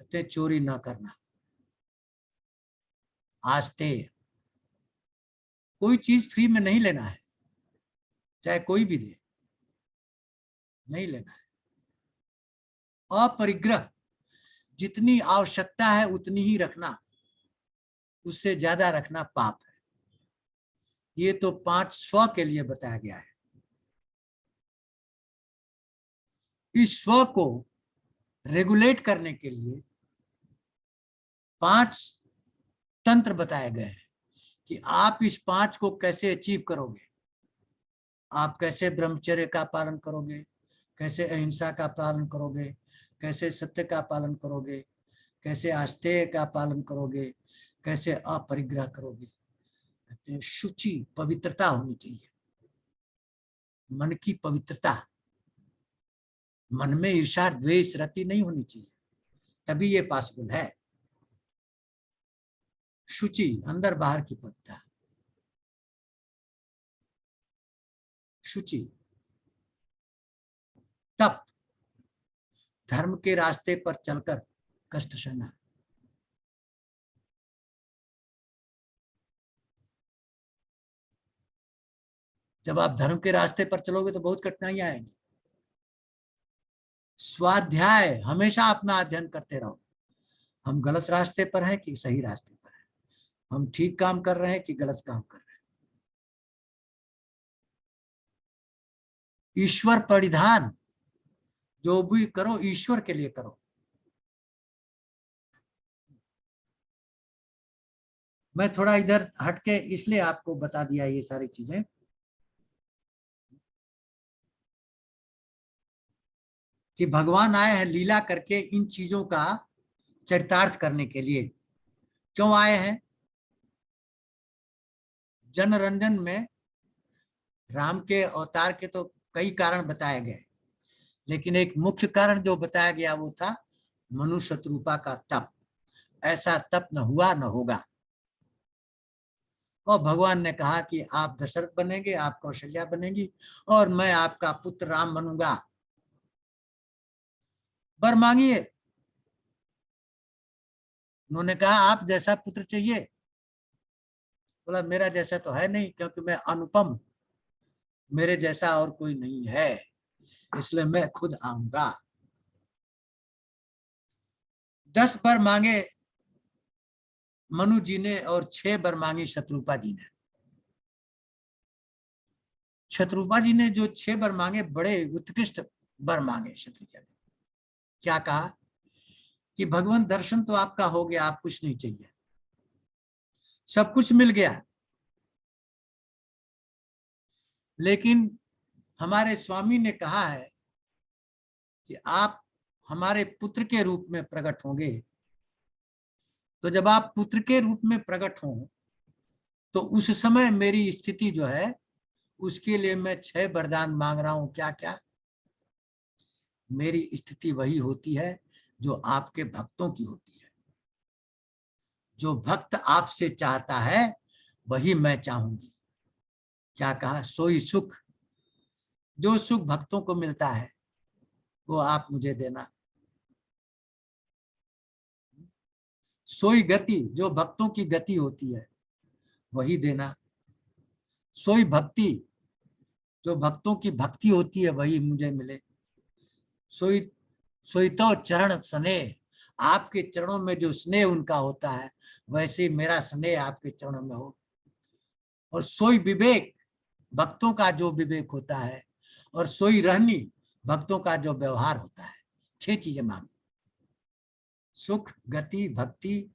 कहते हैं चोरी ना करना, आस्तेय। कोई चीज फ्री में नहीं लेना है, चाहे कोई भी दे, नहीं लेना है। अपरिग्रह, जितनी आवश्यकता है उतनी ही रखना, उससे ज्यादा रखना पाप है। ये तो 5 स्व के लिए बताया गया है। इस स्व को रेगुलेट करने के लिए 5 तंत्र बताए गए हैं कि आप इस 5 को कैसे अचीव करोगे। आप कैसे ब्रह्मचर्य का पालन करोगे, कैसे अहिंसा का पालन करोगे, कैसे सत्य का पालन करोगे, कैसे आस्तेय का पालन करोगे, कैसे अपरिग्रह करोगे। कहते हैं शुचि, पवित्रता होनी चाहिए, मन की पवित्रता। मन में ईर्ष्या द्वेष रति नहीं होनी चाहिए, तभी ये पॉसिबल है। शुचि, अंदर बाहर की पवित्रता। शुचि। तप, धर्म के रास्ते पर चलकर कष्ट सहना। जब आप धर्म के रास्ते पर चलोगे तो बहुत कठिनाइयां आएंगी। स्वाध्याय, हमेशा अपना अध्ययन करते रहो। हम गलत रास्ते पर हैं कि सही रास्ते पर हैं, हम ठीक काम कर रहे हैं कि गलत काम कर रहे हैं। ईश्वर परिधान, जो भी करो ईश्वर के लिए करो। मैं थोड़ा इधर हटके इसलिए आपको बता दिया ये सारी चीजें कि भगवान आए हैं लीला करके इन चीजों का चरितार्थ करने के लिए। क्यों आए हैं? जनरंजन में राम के अवतार के तो कई कारण बताए गए, लेकिन एक मुख्य कारण जो बताया गया वो था मनुष्य शत्रुपा का तप। ऐसा तप न हुआ न होगा। और भगवान ने कहा कि आप दशरथ बनेंगे, आप कौशल्या बनेंगी, और मैं आपका पुत्र राम बनूंगा। वर मांगिए। उन्होंने कहा आप जैसा पुत्र चाहिए। बोला मेरा जैसा तो है नहीं, क्योंकि मैं अनुपम, मेरे जैसा और कोई नहीं है, इसलिए मैं खुद आऊंगा। 10 वर मांगे मनु जी ने और 6 वर मांगी शत्रुपा जी ने। शत्रुपा जी ने जो 6 वर मांगे, बड़े उत्कृष्ट वर मांगे शत्रुपा ने। क्या कहा कि भगवान दर्शन तो आपका हो गया, आप कुछ नहीं चाहिए, सब कुछ मिल गया, लेकिन हमारे स्वामी ने कहा है कि आप हमारे पुत्र के रूप में प्रकट होंगे। तो जब आप पुत्र के रूप में प्रकट हों तो उस समय मेरी स्थिति जो है उसके लिए मैं 6 वरदान मांग रहा हूं। क्या क्या? मेरी स्थिति वही होती है जो आपके भक्तों की होती है। जो भक्त आपसे चाहता है वही मैं चाहूंगी। क्या कहा? सोई सुख, जो सुख भक्तों को मिलता है वो आप मुझे देना। सोई गति, जो भक्तों की गति होती है वही देना। सोई भक्ति, जो भक्तों की भक्ति होती है वही मुझे मिले। सोई सोई तो चरण स्नेह, आपके चरणों में जो स्नेह उनका होता है वैसे ही मेरा स्नेह आपके चरणों में हो। और सोई विवेक, भक्तों का जो विवेक होता है, और सोई रहनी, भक्तों का जो व्यवहार होता है। 6 चीजें मांगी। सुख, गति, भक्ति,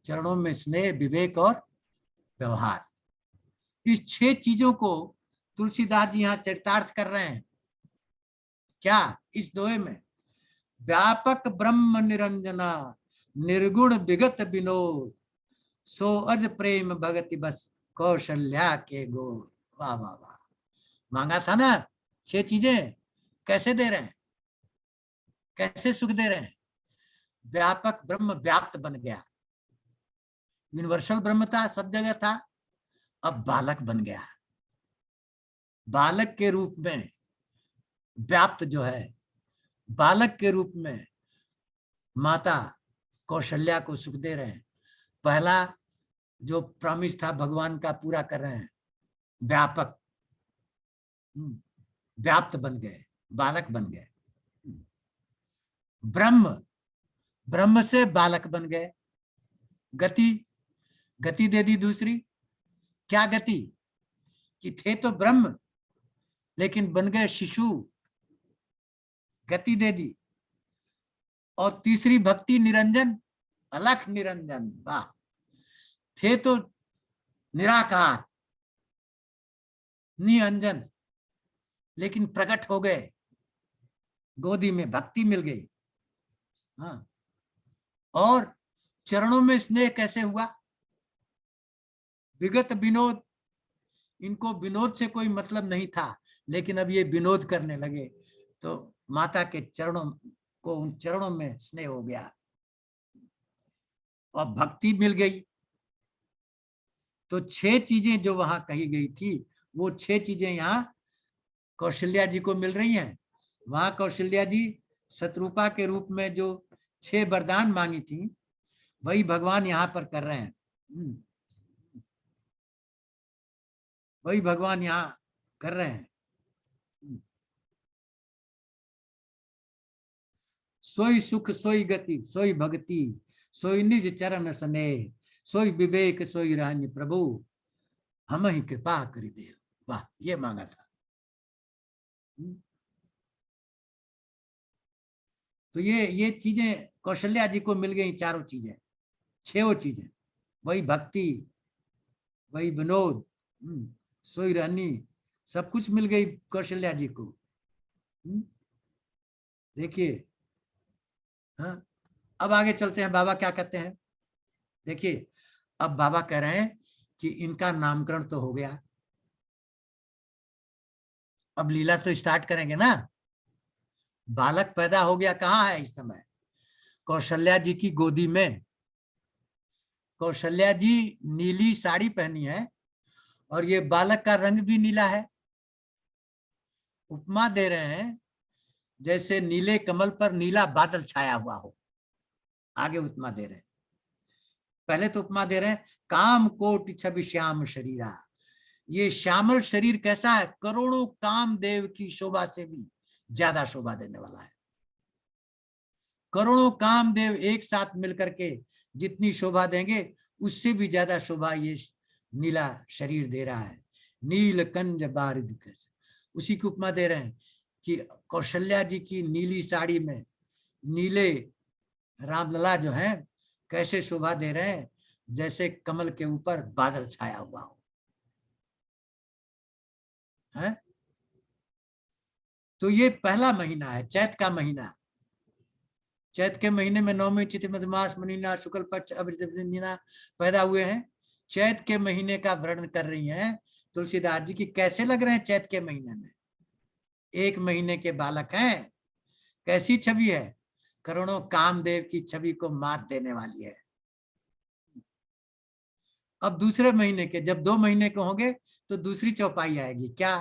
चरणों में स्नेह, विवेक और व्यवहार। इस 6 चीजों को तुलसीदास जी यहाँ चरितार्थ कर रहे हैं। क्या? इस दोहे में व्यापक ब्रह्म निरंजना, निर्गुण विगत विनोद, सो अज प्रेम भगति बस कौशल्या के गोद। वाह वाह वाह। मांगा था ना 6 चीजें, कैसे दे रहे हैं, कैसे सुख दे रहे हैं? व्यापक ब्रह्म व्याप्त बन गया, यूनिवर्सल ब्रह्म था, सब जगह था, अब बालक बन गया। बालक के रूप में व्याप्त जो है, बालक के रूप में माता कौशल्या को सुख दे रहे हैं। पहला जो प्रॉमिस था भगवान का पूरा कर रहे हैं, व्यापक, व्याप्त बन गए, बालक बन गए। ब्रह्म, ब्रह्म से बालक बन गए। गति, गति दे दी दूसरी। क्या गति? कि थे तो ब्रह्म लेकिन बन गए शिशु, गति दे दी। और तीसरी भक्ति निरंजन, अलख निरंजन, वाह। थे तो निराकार, निरंजन, लेकिन प्रकट हो गए, गोदी में भक्ति मिल गई। हाँ, और चरणों में स्नेह कैसे हुआ? विगत विनोद, इनको विनोद से कोई मतलब नहीं था, लेकिन अब ये विनोद करने लगे तो माता के चरणों को, उन चरणों में स्नेह हो गया और भक्ति मिल गई। तो 6 चीजें जो वहां कही गई थी, वो 6 चीजें यहाँ कौशल्या जी को मिल रही हैं। वहां कौशल्या जी शत्रुपा के रूप में जो 6 वरदान मांगी थी, वही भगवान यहाँ पर कर रहे हैं। वही भगवान यहाँ कर रहे हैं। सोई सुख सोई गति सोई भक्ति सोई निज चरण स्नेह सोई विवेक सोई रहन्य प्रभु हम ही कृपा करी दे। वाह, ये मांगा था। तो ये चीजें कौशल्या जी को मिल गई, चारों चीजें, 6 चीजें। वही भक्ति, वही विनोद, सोई रहनी, सब कुछ मिल गई कौशल्या जी को। देखिए, हाँ, अब आगे चलते हैं। बाबा क्या कहते हैं, देखिए। अब बाबा कह रहे हैं कि इनका नामकरण तो हो गया, अब लीला तो स्टार्ट करेंगे ना। बालक पैदा हो गया, कहाँ है इस समय? कौशल्या जी की गोदी में। कौशल्या जी नीली साड़ी पहनी है और ये बालक का रंग भी नीला है। उपमा दे रहे हैं जैसे नीले कमल पर नीला बादल छाया हुआ हो। आगे उपमा दे रहे हैं, पहले तो उपमा दे रहे हैं, काम कोटि छवि श्याम शरीरा। ये श्यामल शरीर कैसा है? करोड़ों कामदेव की शोभा से भी ज्यादा शोभा देने वाला है। करोड़ों कामदेव एक साथ मिलकर के जितनी शोभा देंगे, उससे भी ज्यादा शोभा ये नीला शरीर दे रहा है। नील कंज बारिद कैसे, उसी की उपमा दे रहे हैं कि कौशल्या जी की नीली साड़ी में नीले रामलला जो है कैसे शोभा दे रहे हैं, जैसे कमल के ऊपर बादल छाया हुआ हो। है? तो ये पहला महीना है, चैत का महीना। चैत के महीने में नवमी तिथि मधुमास महीना शुक्ल पक्ष अभिना पैदा हुए हैं। चैत के महीने का वर्णन कर रही हैं तुलसीदास जी की। कैसे लग रहे हैं चैत के महीने में? 1 महीने के बालक हैं। कैसी छवि है? करोड़ों कामदेव की छवि को मात देने वाली है। अब दूसरे महीने के जब 2 महीने के होंगे तो दूसरी चौपाई आएगी। क्या?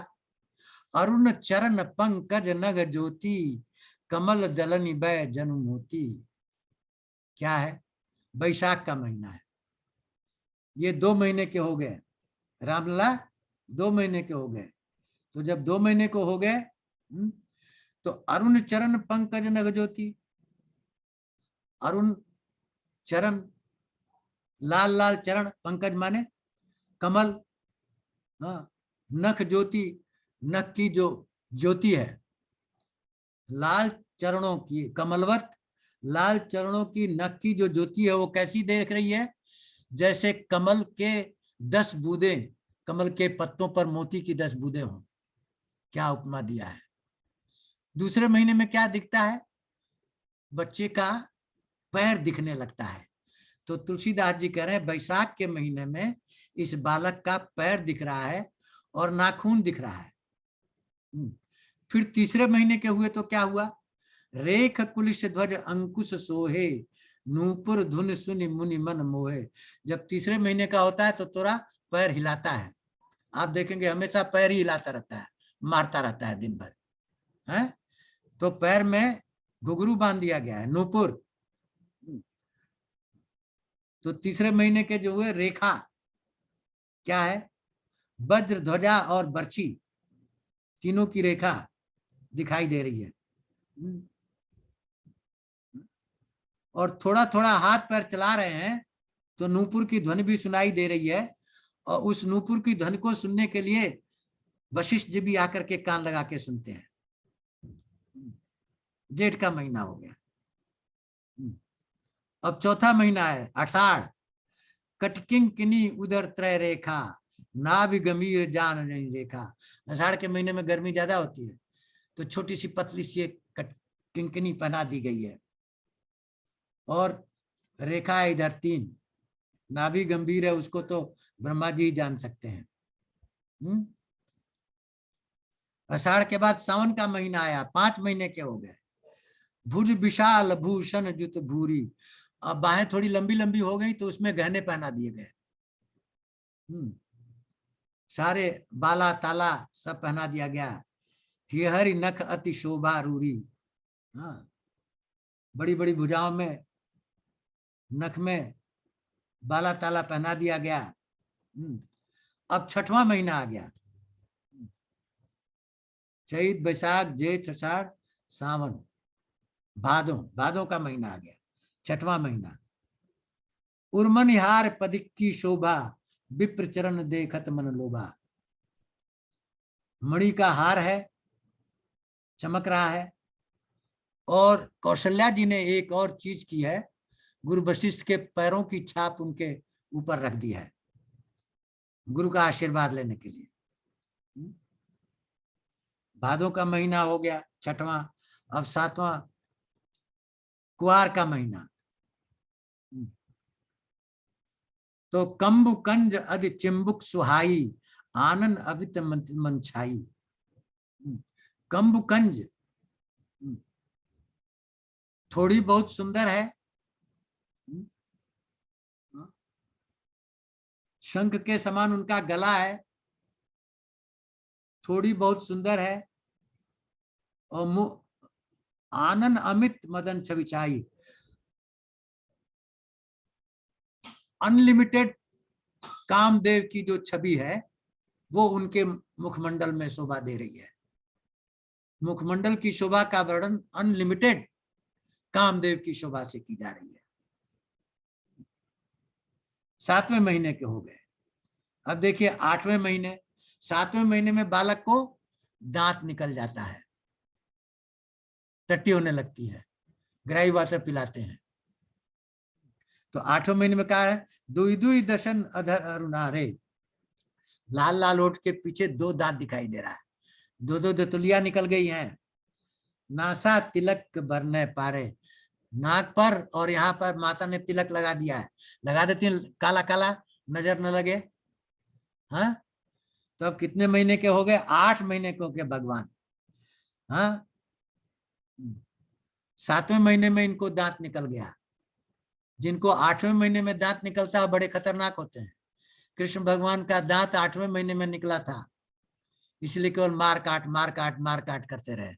अरुण चरण पंकज नग ज्योति कमल दलनी बै जन्म होती। क्या है? बैसाख का महीना है। ये 2 महीने के हो गए, रामलला 2 महीने के हो गए। तो जब 2 महीने को हो गए तो अरुण चरण पंकज नग ज्योति, अरुण चरण, लाल लाल चरण, पंकज माने कमल, हाँ, नख ज्योति, नख की जो ज्योति है, लाल चरणों की कमलवत, लाल चरणों की नख की जो ज्योति है वो कैसी देख रही है? जैसे कमल के 10 बूंदें, कमल के पत्तों पर मोती की 10 बूंदें हों। क्या उपमा दिया है। दूसरे महीने में क्या दिखता है? बच्चे का पैर दिखने लगता है। तो तुलसीदास जी कह रहे हैं बैसाख के महीने में इस बालक का पैर दिख रहा है और नाखून दिख रहा है। फिर तीसरे महीने के हुए तो क्या हुआ? रेख कुलिश ध्वज अंकुश सोहे नूपुर धुन सुनि मुनि मन मोहे। जब तीसरे महीने का होता है तो तोरा पैर हिलाता है, आप देखेंगे हमेशा पैर ही हिलाता रहता है, मारता रहता है दिन भर है। तो पैर में घुघरू बांध दिया गया है, नूपुर। तो तीसरे महीने के जो हुए रेखा क्या है, वज्र, ध्वजा और बर्छी, तीनों की रेखा दिखाई दे रही है। और थोड़ा थोड़ा हाथ पैर चला रहे हैं तो नूपुर की ध्वनि भी सुनाई दे रही है। और उस नूपुर की ध्वनि को सुनने के लिए वशिष्ठ जी भी आकर के कान लगा के सुनते हैं। जेठ का महीना हो गया। अब चौथा महीना है आषाढ़। कटकिंकिनी उदर त्रय रेखा, नाभि गंभीर जान नहीं रेखा। आषाढ़ के महीने में गर्मी ज्यादा होती है तो छोटी सी पतली सी एक किंकिनी पहना दी गई है और रेखा है इधर 3। नाभि गंभीर है, उसको तो ब्रह्मा जी जान सकते हैं। आषाढ़ के बाद सावन का महीना आया, 5 महीने के हो गए। भुज विशाल भूषण जुत भूरी। अब बाहें थोड़ी लंबी लंबी हो गई तो उसमें गहने पहना दिए गए। सारे बाला ताला सब पहना दिया गया। हिहरि नख अति शोभा रूरी। हाँ, बड़ी बड़ी भुजाओं में, नख में बाला ताला पहना दिया गया। अब 6वां महीना आ गया। चैत बैसाख जेठ आषाढ़ सावन भादो, भादो का महीना आ गया, 6वां महीना। उर्मनिहार पदिक की शोभा, विप्र चरण देखत मन लोभा। मणि का हार है, चमक रहा है। और कौशल्या जी ने एक और चीज की है, गुरु वशिष्ठ के पैरों की छाप उनके ऊपर रख दी है गुरु का आशीर्वाद लेने के लिए। भादों का महीना हो गया 6वां। अब 7वां कुआर का महीना। तो कंबु कंज अधि चिंबुक सुहाई, आनंद अवित मन छाई। कंबु कंज थोड़ी बहुत सुंदर है, शंख के समान उनका गला है, थोड़ी बहुत सुंदर है। और आनंद अमित मदन छविचाई, अनलिमिटेड कामदेव की जो छवि है वो उनके मुखमंडल में शोभा दे रही है। मुखमंडल की शोभा का वर्णन अनलिमिटेड कामदेव की शोभा से की जा रही है। 7वें महीने के हो गए। अब देखिए 8वें महीने। 7वें महीने में बालक को दांत निकल जाता है, टट्टी होने लगती है, ग्राही वाटर पिलाते हैं। तो 8वें महीने में कहा है, दुई दुई दशन अधर अरुणारे। लाल लाल ओठ के पीछे 2 दांत दिखाई दे रहा है, 2 दतुलिया निकल गई हैं। नासा तिलक भरने पारे, नाक पर और यहाँ पर माता ने तिलक लगा दिया है। लगा देती है काला काला, नजर न लगे। हाँ, तो अब कितने महीने के हो गए? 8 महीने के हो गए भगवान। हाँ, 7वें महीने में इनको दांत निकल गया। जिनको 8वें महीने में दांत निकलता है बड़े खतरनाक होते हैं। कृष्ण भगवान का दांत 8वें महीने में निकला था, इसलिए केवल मार काट मार काट मार काट करते रहे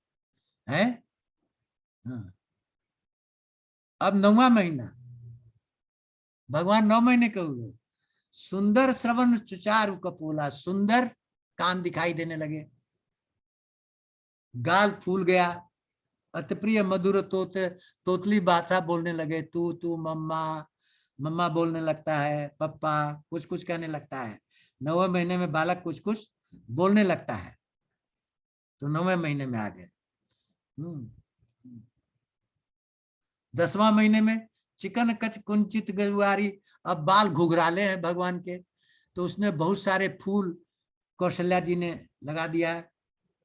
हैं। हाँ। अब 9वां महीना, भगवान 9 महीने के हुए। सुंदर श्रवण सुचारु कपोला, सुंदर कान दिखाई देने लगे, गाल फूल गया, अतिप्रिय मधुर तोतली भाषा बोलने लगे। तू तू मम्मा, मम्मा बोलने लगता है, पप्पा कुछ कुछ कहने लगता है। 9वें महीने में बालक कुछ कुछ बोलने लगता है, तो 9वें महीने में आ गए। 10वां महीने में चिकन कच कुंचित गरुआरी। अब बाल घुघराले हैं भगवान के, तो उसने बहुत सारे फूल कौशल्या जी ने लगा दिया है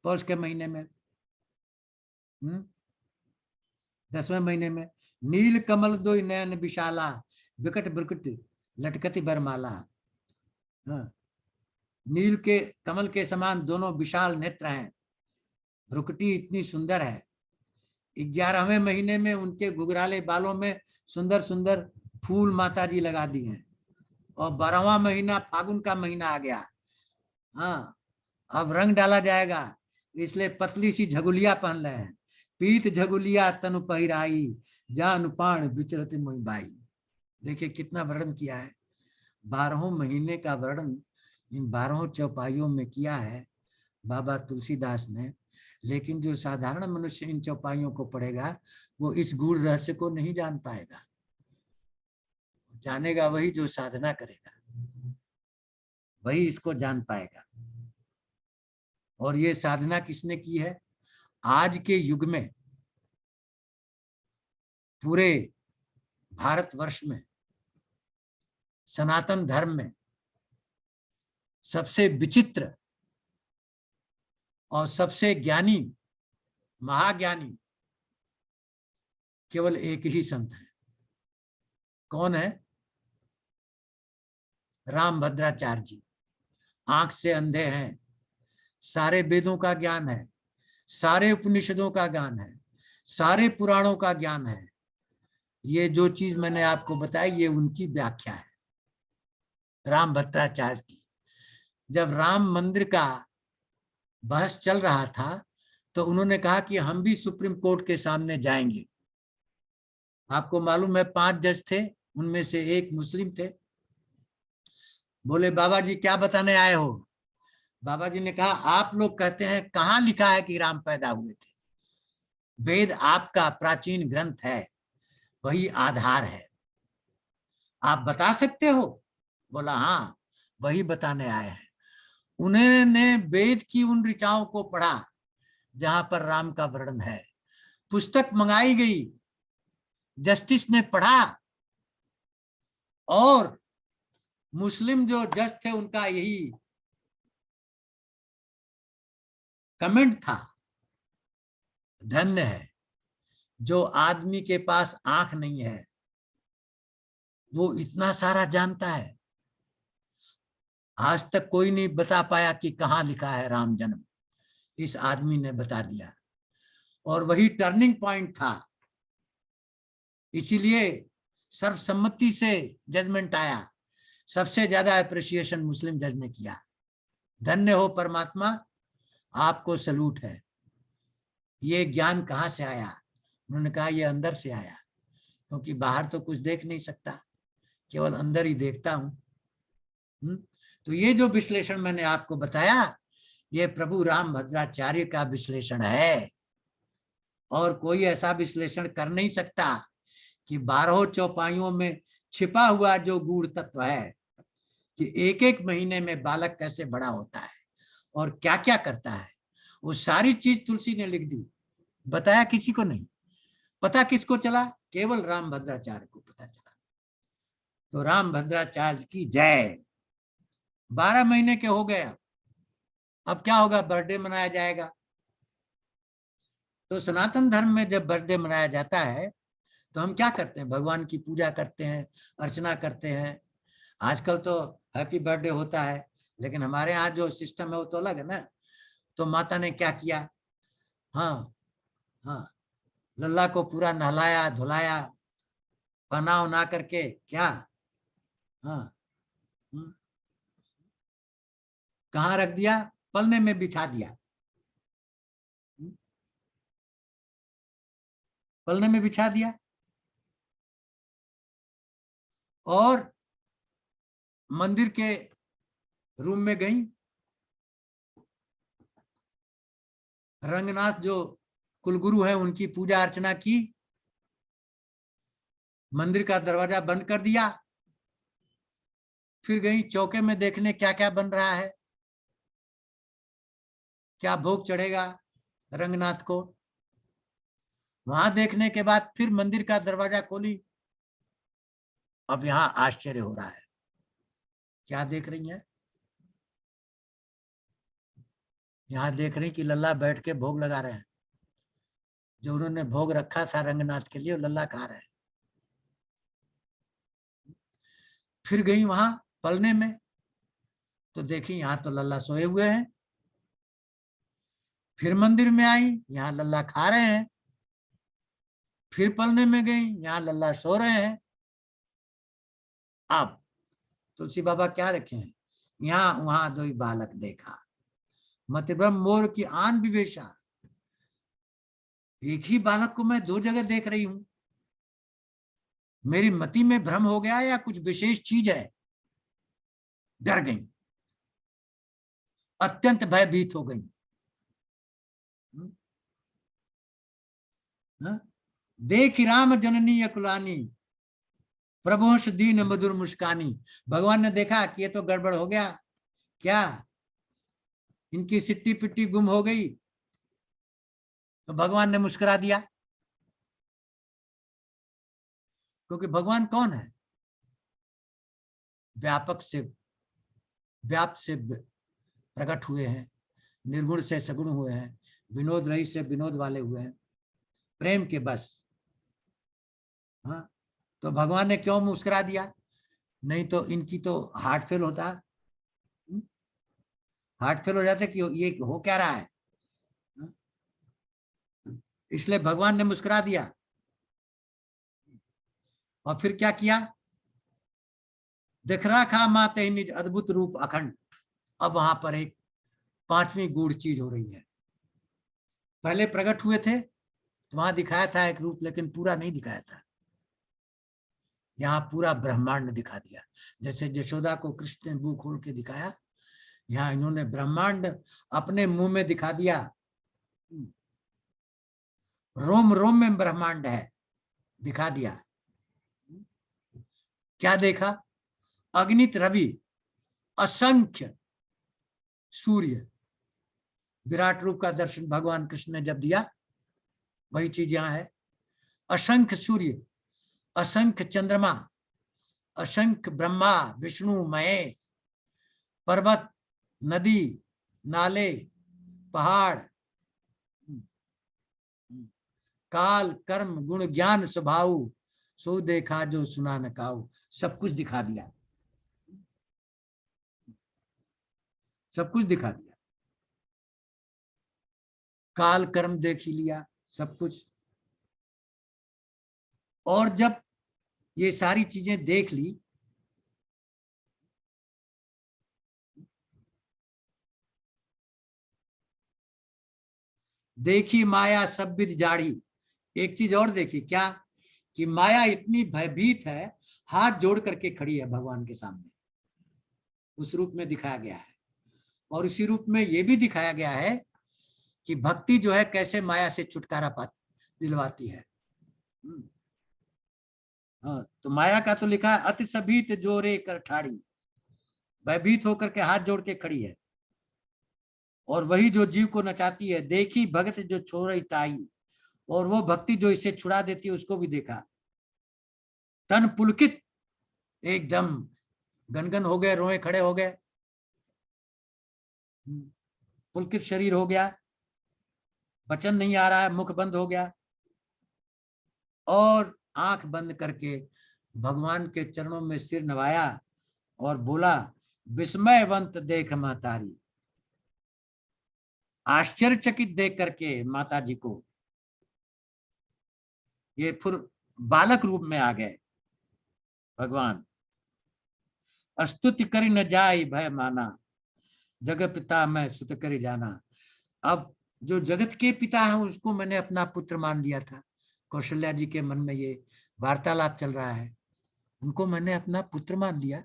पौष के महीने में। 10वें महीने में नील कमल दो नयन विशाला, विकट ब्रुकट लटकती बरमाला। हाँ, नील के कमल के समान दोनों विशाल नेत्र हैं, भ्रुकुटी इतनी सुंदर है, 11वें महीने में उनके घुघराले बालों में सुंदर सुंदर फूल माता जी लगा दिए हैं। और 12वां महीना फागुन का महीना आ गया। हाँ, अब रंग डाला जाएगा, इसलिए पतली सी झगुलिया पहन रहे हैं। पीत झगुलिया तनु पहिराई, जान पाण विचरत मोहि बाई। देखिए कितना वर्णन किया है, 12 महीने का वर्णन इन 12 चौपाइयों में किया है बाबा तुलसीदास ने। लेकिन जो साधारण मनुष्य इन चौपाइयों को पढ़ेगा वो इस गूढ़ रहस्य को नहीं जान पाएगा। जानेगा वही जो साधना करेगा, वही इसको जान पाएगा। और ये साधना किसने की है? आज के युग में पूरे भारतवर्ष में सनातन धर्म में सबसे विचित्र और सबसे ज्ञानी, महाज्ञानी केवल एक ही संत है। कौन है? रामभद्राचार्य जी। आंख से अंधे हैं, सारे वेदों का ज्ञान है, सारे उपनिषदों का ज्ञान है, सारे पुराणों का ज्ञान है। ये जो चीज मैंने आपको बताई ये उनकी व्याख्या है रामभद्राचार्य की। जब राम मंदिर का बहस चल रहा था तो उन्होंने कहा कि हम भी सुप्रीम कोर्ट के सामने जाएंगे। आपको मालूम है 5 जज थे, उनमें से एक मुस्लिम थे। बोले बाबा जी क्या बताने आए हो? बाबा जी ने कहा आप लोग कहते हैं कहाँ लिखा है कि राम पैदा हुए थे? वेद आपका प्राचीन ग्रंथ है, वही आधार है, आप बता सकते हो? बोला हाँ, वही बताने आए हैं। उन्होंने वेद की उन ऋचाओं को पढ़ा जहां पर राम का वर्णन है। पुस्तक मंगाई गई, जस्टिस ने पढ़ा और मुस्लिम जो जज थे उनका यही कमेंट था, धन्य है जो आदमी के पास आंख नहीं है वो इतना सारा जानता है। आज तक कोई नहीं बता पाया कि कहाँ लिखा है राम जन्म, इस आदमी ने बता दिया। और वही टर्निंग पॉइंट था, इसीलिए सर्वसम्मति से जजमेंट आया। सबसे ज्यादा अप्रिसिएशन मुस्लिम जज ने किया। धन्य हो परमात्मा, आपको सलूट है। ये ज्ञान कहाँ से आया? उन्होंने कहा ये अंदर से आया, क्योंकि बाहर तो कुछ देख नहीं सकता, केवल अंदर ही देखता हूं। तो ये जो विश्लेषण मैंने आपको बताया ये प्रभु रामभद्राचार्य का विश्लेषण है, और कोई ऐसा विश्लेषण कर नहीं सकता कि 12 चौपाइयों में छिपा हुआ जो गूढ़ तत्व है कि एक एक महीने में बालक कैसे बड़ा होता है और क्या क्या करता है, वो सारी चीज तुलसी ने लिख दी। बताया किसी को नहीं। पता किसको चला? केवल रामभद्राचार्य को पता चला। तो रामभद्राचार्य की जय। 12 महीने के हो गए, अब क्या होगा? बर्थडे मनाया जाएगा। तो सनातन धर्म में जब बर्थडे मनाया जाता है तो हम क्या करते हैं? भगवान की पूजा करते हैं, अर्चना करते हैं। आजकल तो हैप्पी बर्थडे होता है, लेकिन हमारे यहाँ जो सिस्टम है वो तो अलग है ना। तो माता ने क्या किया? हाँ हाँ, लल्ला को पूरा नहलाया धुलाया, पहना उना करके क्या, हाँ, कहाँ रख दिया? पलने में बिछा दिया। पलने में बिछा दिया और मंदिर के रूम में गई। रंगनाथ जो कुलगुरु हैं उनकी पूजा अर्चना की, मंदिर का दरवाजा बंद कर दिया। फिर गई चौके में देखने क्या क्या बन रहा है, क्या भोग चढ़ेगा रंगनाथ को। वहां देखने के बाद फिर मंदिर का दरवाजा खोली। अब यहां आश्चर्य हो रहा है। क्या देख रही है? यहां देख रही कि लल्ला बैठ के भोग लगा रहे हैं। जो उन्होंने भोग रखा था रंगनाथ के लिए वो लल्ला खा रहे हैं। फिर गई वहां पलने में तो देखी यहां तो लल्ला सोए हुए हैं। फिर मंदिर में आई, यहाँ लल्ला खा रहे हैं। फिर पलने में गई, यहाँ लल्ला सो रहे हैं। अब तुलसी बाबा क्या रखे हैं, यहाँ वहां दो बालक देखा, मत ब्रह्म मोर की आन विवेशा। एक ही बालक को मैं दो जगह देख रही हूं, मेरी मति में भ्रम हो गया या कुछ विशेष चीज है। डर गई, अत्यंत भयभीत हो गई। देख राम जननी अकुलानी, प्रभुंश दीन मधुर मुस्कानी। भगवान ने देखा कि ये तो गड़बड़ हो गया, क्या इनकी सिट्टी पिट्टी गुम हो गई। तो भगवान ने मुस्कुरा दिया, क्योंकि भगवान कौन है, व्यापक से व्याप्त से प्रकट हुए हैं, निर्गुण से सगुण हुए हैं, विनोद रही से विनोद वाले हुए हैं, प्रेम के बस। हाँ, तो भगवान ने क्यों मुस्कुरा दिया, नहीं तो इनकी तो हार्ट फेल होता, हार्ट फेल हो जाता कि ये हो क्या रहा है। इसलिए भगवान ने मुस्कुरा दिया। और फिर क्या किया, दिख रहा खा माते निज अद्भुत रूप अखंड। अब वहां पर एक पांचवी गूढ़ चीज हो रही है। पहले प्रकट हुए थे तो वहां दिखाया था एक रूप, लेकिन पूरा नहीं दिखाया था। यहाँ पूरा ब्रह्मांड दिखा दिया। जैसे यशोदा को कृष्ण ने मुंह खोल के दिखाया, यहाँ इन्होंने ब्रह्मांड अपने मुंह में दिखा दिया। रोम रोम में ब्रह्मांड है, दिखा दिया। क्या देखा, अग्नित रवि, असंख्य सूर्य। विराट रूप का दर्शन भगवान कृष्ण ने जब दिया, वही चीज यहां है। असंख्य सूर्य, असंख्य चंद्रमा, असंख्य ब्रह्मा विष्णु महेश, पर्वत, नदी, नाले, पहाड़, काल कर्म गुण ज्ञान स्वभाव, सो देखा जो सुना न काऊ। सब कुछ दिखा दिया, सब कुछ दिखा दिया। काल कर्म देख ही लिया, सब कुछ। और जब ये सारी चीजें देख ली, देखी माया सब विद जाड़ी। एक चीज और देखी, क्या कि माया इतनी भयभीत है, हाथ जोड़ करके खड़ी है भगवान के सामने। उस रूप में दिखाया गया है। और इसी रूप में यह भी दिखाया गया है कि भक्ति जो है कैसे माया से छुटकारा दिलवाती है। हाँ, तो माया का तो लिखा है, अति सभीत जोरे कर ठाड़ी, भयभीत होकर के हाथ जोड़ के खड़ी है। और वही जो जीव को नचाती है, देखी भगत जो छोड़ ताई, और वो भक्ति जो इसे छुड़ा देती है उसको भी देखा। तन पुलकित, एकदम गनगन हो गए, रोए खड़े हो गए, पुलकित शरीर हो गया, वचन नहीं आ रहा है, मुख बंद हो गया, और आंख बंद करके भगवान के चरणों में सिर नवाया और बोला, विस्मयवंत देख महतारी। आश्चर्यचकित देख करके माता जी को ये फिर बालक रूप में आ गए भगवान। स्तुति करी न जाई भय माना, जगत पिता मैं सुत करी जाना। अब जो जगत के पिता हैं उसको मैंने अपना पुत्र मान लिया था। कौशल्या जी के मन में ये वार्तालाप चल रहा है, उनको मैंने अपना पुत्र मान लिया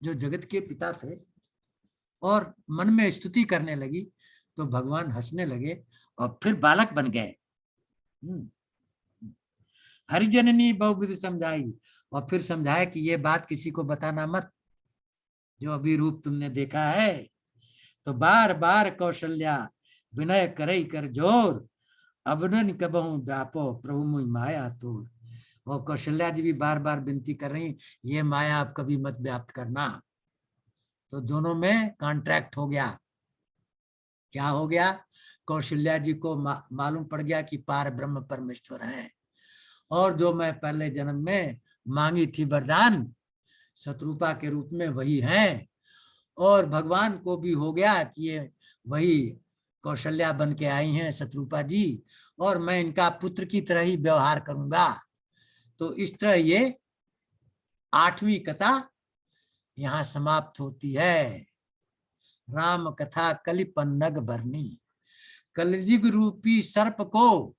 जो जगत के पिता थे। और मन में स्तुति करने लगी तो भगवान हंसने लगे और फिर बालक बन गए। हरिजननी बहुविध समझाई, और फिर समझाया कि ये बात किसी को बताना मत, जो अभी रूप तुमने देखा है। तो बार बार कौशल्या विनय करई कर जोर, अबनन कबहू व्यापो प्रभु मुई माया तोर। और कौशल्या जी भी बार बार विनती कर रही, ये माया आप कभी मत व्याप्त करना। तो दोनों में कॉन्ट्रैक्ट हो गया। क्या हो गया, कौशल्या जी को मालूम पड़ गया कि पार ब्रह्म परमेश्वर है, और जो मैं पहले जन्म में मांगी थी वरदान शत्रुपा के रूप में वही है। और भगवान को भी हो गया कि ये वही कौशल्या बन के आई हैं शत्रुपा जी, और मैं इनका पुत्र की तरह ही व्यवहार करूंगा। तो इस तरह ये 8वीं कथा यहां समाप्त होती है। राम कथा कलिपन्नग भरनी, कलयुग रूपी सर्प को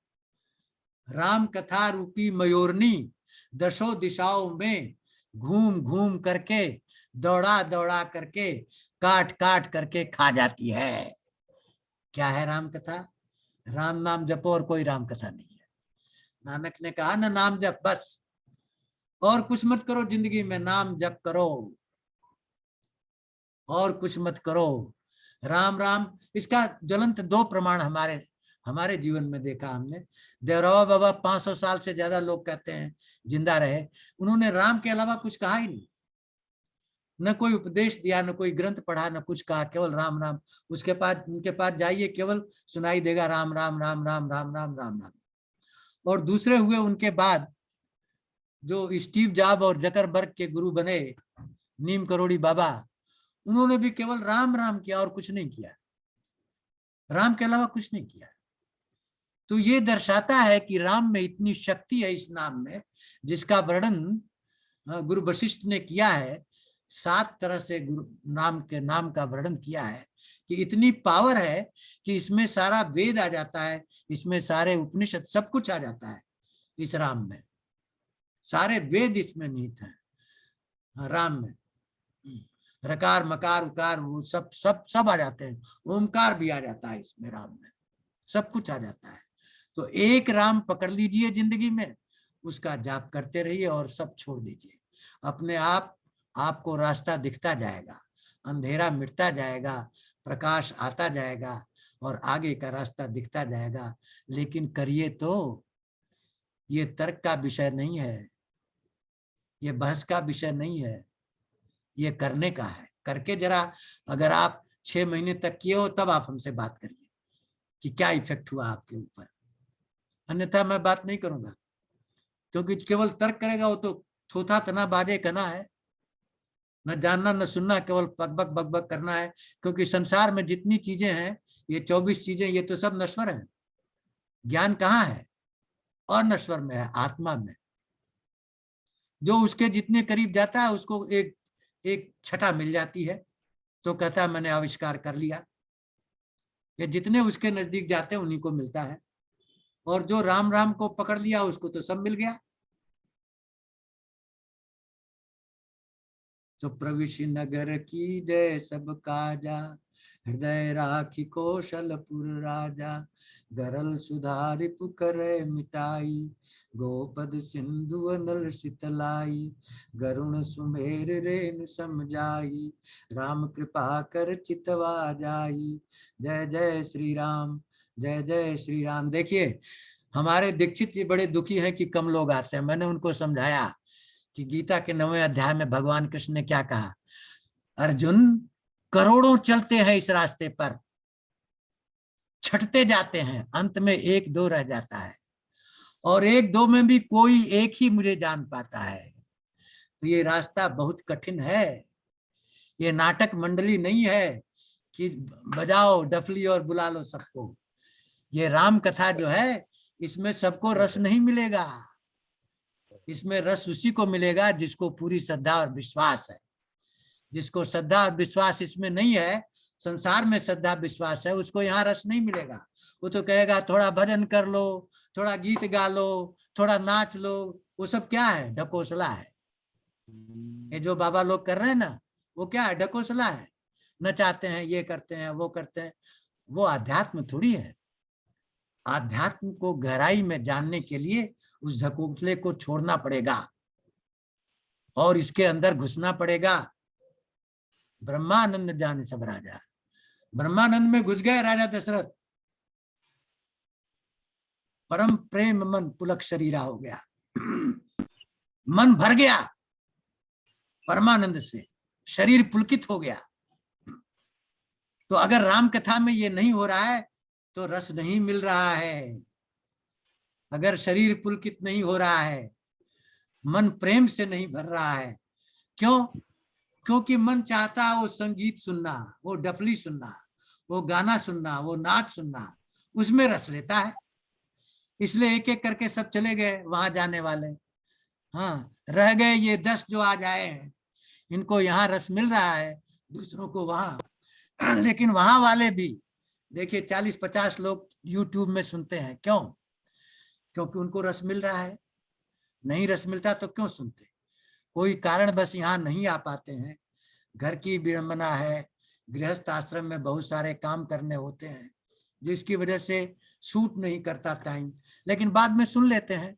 राम कथा रूपी मयूरनी दशों दिशाओं में घूम घूम करके, दौड़ा दौड़ा करके, काट काट करके खा जाती है। क्या है राम कथा? राम नाम जपो और कोई राम कथा नहीं है। नानक ने कहा ना, नाम जप बस, और कुछ मत करो जिंदगी में, नाम जप करो और कुछ मत करो। राम राम, इसका ज्वलंत 2 प्रमाण हमारे जीवन में देखा हमने। देवरावा बाबा 500 साल से ज्यादा लोग कहते हैं जिंदा रहे, उन्होंने राम के अलावा कुछ कहा ही नहीं, न कोई उपदेश दिया, न कोई ग्रंथ पढ़ा, न कुछ कहा, केवल राम राम। उनके पास जाइए, केवल सुनाई देगा राम राम राम राम राम राम राम राम। और दूसरे हुए उनके बाद जो स्टीव जॉब और जकरबर्ग के गुरु बने, नीम करोड़ी बाबा, उन्होंने भी केवल राम राम किया और कुछ नहीं किया, राम के अलावा कुछ नहीं किया। तो ये दर्शाता है कि राम में इतनी शक्ति है इस नाम में, जिसका वर्णन गुरु वशिष्ठ ने किया है। 7 तरह से गुरु नाम का वर्णन किया है कि इतनी पावर है कि इसमें सारा वेद आ जाता है, इसमें सारे उपनिषद सब कुछ आ जाता है इस राम में, सारे वेद इसमें निहित हैं राम में। रकार मकार उकार वो सब सब सब आ जाते हैं, ओमकार भी आ जाता है इसमें, राम में सब कुछ आ जाता है। तो एक राम पकड़ लीजिए जिंदगी में, उसका जाप करते रहिए और सब छोड़ दीजिए। अपने आप आपको रास्ता दिखता जाएगा, अंधेरा मिटता जाएगा, प्रकाश आता जाएगा और आगे का रास्ता दिखता जाएगा। लेकिन करिए तो, ये तर्क का विषय नहीं है, ये बहस का विषय नहीं है, ये करने का है। करके जरा, अगर आप 6 महीने तक किए हो तब आप हमसे बात करिए कि क्या इफेक्ट हुआ आपके ऊपर, अन्यथा मैं बात नहीं करूंगा। क्योंकि केवल तर्क करेगा वो तो थोथा तना बाजे कना है, न जानना न सुनना, केवल बकबक बकबक करना है। क्योंकि संसार में जितनी चीजें हैं, ये 24 चीजें, ये तो सब नश्वर हैं। ज्ञान कहाँ है? और नश्वर में है, आत्मा में। जो उसके जितने करीब जाता है उसको एक छटा मिल जाती है, तो कहता है मैंने आविष्कार कर लिया। ये जितने उसके नजदीक जाते हैं उन्हीं को मिलता है, और जो राम राम को पकड़ लिया उसको तो सब मिल गया। तो प्रविशि नगर की जय सब काजा, हृदय राखी कौशलपुर राजा। गरल सुधारि पुकर मिटाई, गोपद सिंधु नल शीतलाई। गरुण सुमेर रेन समझाई, राम कृपा कर चितवा जाई। जय जय श्री राम, जय जय श्री राम। देखिए हमारे दीक्षित जी बड़े दुखी हैं कि कम लोग आते हैं। मैंने उनको समझाया कि गीता के 9वें अध्याय में भगवान कृष्ण ने क्या कहा, अर्जुन करोड़ों चलते हैं इस रास्ते पर, छटते जाते हैं, अंत में 1-2 रह जाता है, और 1-2 में भी कोई एक ही मुझे जान पाता है। तो ये रास्ता बहुत कठिन है, ये नाटक मंडली नहीं है कि बजाओ डफली और बुला लो सबको। ये राम कथा जो है, इसमें सबको रस नहीं मिलेगा, इसमें रस उसी को मिलेगा जिसको पूरी श्रद्धा और विश्वास है। जिसको श्रद्धा और विश्वास इसमें नहीं है, संसार में श्रद्धा विश्वास है, उसको यहाँ रस नहीं मिलेगा। वो तो कहेगा थोड़ा भजन कर लो, थोड़ा गीत गा लो, थोड़ा नाच लो, वो सब क्या है? ढकोसला है। ये जो बाबा लोग कर रहे हैं ना, वो क्या है? ढकोसला है। नचाते हैं, ये करते हैं, वो करते हैं, वो आध्यात्म थोड़ी है। आध्यात्म को गहराई में जानने के लिए उस ढकोसले को छोड़ना पड़ेगा और इसके अंदर घुसना पड़ेगा। ब्रह्मानंद जाने सब राजा, ब्रह्मानंद में घुस गए राजा दशरथ, परम प्रेम मन पुलक शरीरा हो गया, मन भर गया परमानंद से, शरीर पुलकित हो गया। तो अगर राम कथा में ये नहीं हो रहा है तो रस नहीं मिल रहा है। अगर शरीर पुलकित नहीं हो रहा है, मन प्रेम से नहीं भर रहा है, क्यों? क्योंकि मन चाहता है वो संगीत सुनना, वो डफली सुनना, वो गाना सुनना, वो नाच सुनना, उसमें रस लेता है। इसलिए एक एक करके सब चले गए वहां जाने वाले। हाँ, रह गए ये 10 जो आज आए हैं, इनको यहाँ रस मिल रहा है, दूसरों को वहां। लेकिन वहां वाले भी देखिए 40-50 लोग यूट्यूब में सुनते हैं। क्यों? क्योंकि उनको रस मिल रहा है। नहीं रस मिलता तो क्यों सुनते? कोई कारण बस यहाँ नहीं आ पाते हैं। घर की विडंबना है, गृहस्थ आश्रम में बहुत सारे काम करने होते हैं, जिसकी वजह से सूट नहीं करता टाइम। लेकिन बाद में सुन लेते हैं।